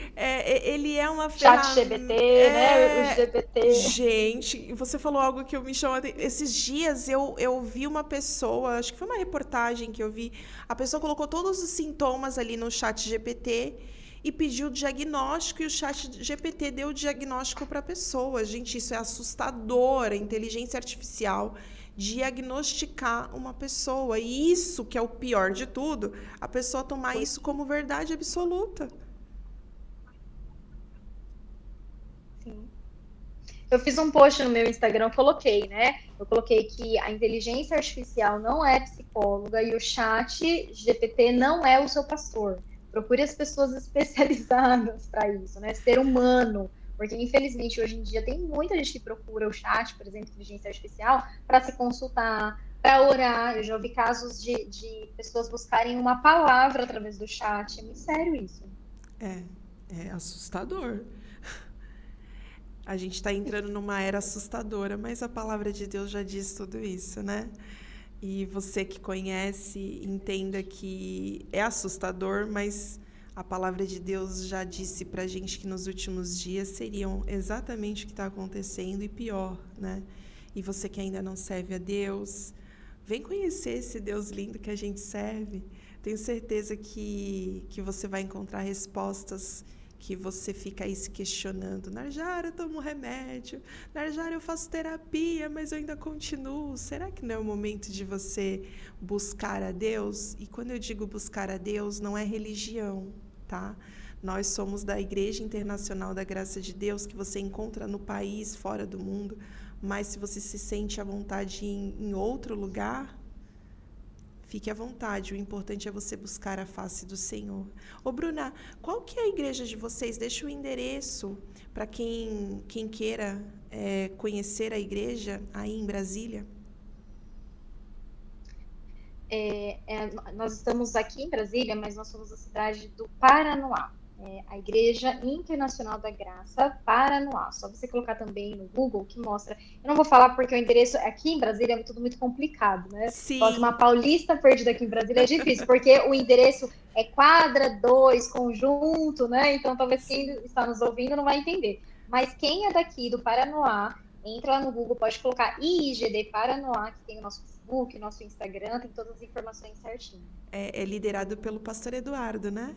é uma Chat ferramenta. GPT, né? O GPT. Gente, você falou algo que eu me chamou. Esses dias eu vi uma pessoa, acho que foi uma reportagem que eu vi. A pessoa colocou todos os sintomas ali no chat GPT e pediu o diagnóstico, e o chat GPT deu o diagnóstico para a pessoa. Gente, isso é assustador, a inteligência artificial diagnosticar uma pessoa. E isso que é o pior de tudo, a pessoa tomar isso como verdade absoluta. Sim. Eu fiz um post no meu Instagram, coloquei, né? Eu coloquei que a inteligência artificial não é psicóloga e o chat GPT não é o seu pastor. Procure as pessoas especializadas para isso, né? Ser humano. Porque, infelizmente, hoje em dia tem muita gente que procura o chat, por exemplo, inteligência artificial, para se consultar, para orar. Eu já ouvi casos de pessoas buscarem uma palavra através do chat. É muito sério isso. É assustador. A gente está entrando numa era assustadora, mas a palavra de Deus já diz tudo isso, né? E você que conhece, entenda que é assustador, mas a palavra de Deus já disse para a gente que nos últimos dias seriam exatamente o que está acontecendo e pior, né? E você que ainda não serve a Deus, vem conhecer esse Deus lindo que a gente serve. Tenho certeza que você vai encontrar respostas que você fica aí se questionando. Narjara, eu tomo remédio. Narjara, eu faço terapia, mas eu ainda continuo. Será que não é o momento de você buscar a Deus? E quando eu digo buscar a Deus, não é religião, tá? Nós somos da Igreja Internacional da Graça de Deus, que você encontra no país, fora do mundo. Mas se você se sente à vontade em outro lugar, fique à vontade, o importante é você buscar a face do Senhor. Ô Bruna, qual que é a igreja de vocês? Deixa o endereço para quem queira conhecer a igreja aí em Brasília. Nós estamos aqui em Brasília, mas nós somos a cidade do Paranoá. A Igreja Internacional da Graça, Paranoá. Só você colocar também no Google que mostra. Eu não vou falar porque o endereço aqui em Brasília é tudo muito complicado, né? Coloca uma Sim, paulista perdida aqui em Brasília é difícil, porque o endereço é quadra 2, conjunto, né? Então talvez quem sim. está nos ouvindo não vai entender. Mas quem é daqui do Paranoá, entra lá no Google, pode colocar IIGD Paranoá, que tem o nosso Facebook, o nosso Instagram, tem todas as informações certinho. É liderado pelo pastor Eduardo, né?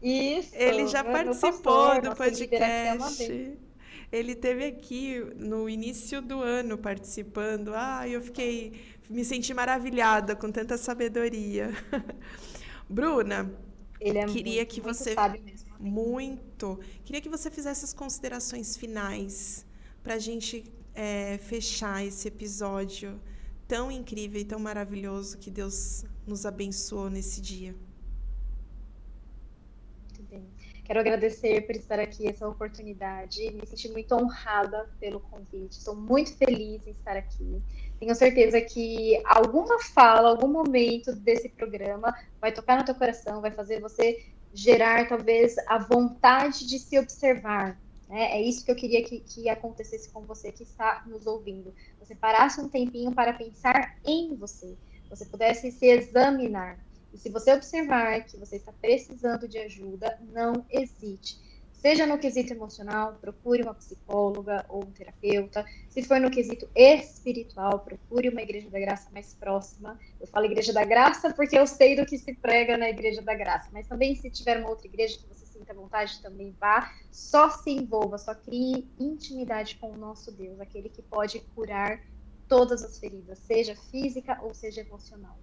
Isso, Ele já meu participou pastor, do nosso líder aqui é uma podcast. benção. Ele teve aqui no início do ano participando. Ah, me senti maravilhada com tanta sabedoria. Bruna, Ele é queria muito, que muito você sábio mesmo. queria que você fizesse as considerações finais para a gente fechar esse episódio tão incrível e tão maravilhoso que Deus nos abençoou nesse dia. Muito bem. Quero agradecer por estar aqui, essa oportunidade. Me senti muito honrada pelo convite. Estou muito feliz em estar aqui. Tenho certeza que alguma fala, algum momento desse programa vai tocar no teu coração, vai fazer você gerar talvez a vontade de se observar. Né? É isso que eu queria que acontecesse com você que está nos ouvindo. Você parasse um tempinho para pensar em você, você pudesse se examinar. E se você observar que você está precisando de ajuda, não hesite. Seja no quesito emocional, procure uma psicóloga ou um terapeuta. Se for no quesito espiritual, procure uma igreja da graça mais próxima. Eu falo igreja da graça porque eu sei do que se prega na igreja da graça, mas também se tiver uma outra igreja que você sinta vontade, também vá. Só se envolva, só crie intimidade com o nosso Deus, aquele que pode curar todas as feridas, seja física ou seja emocional.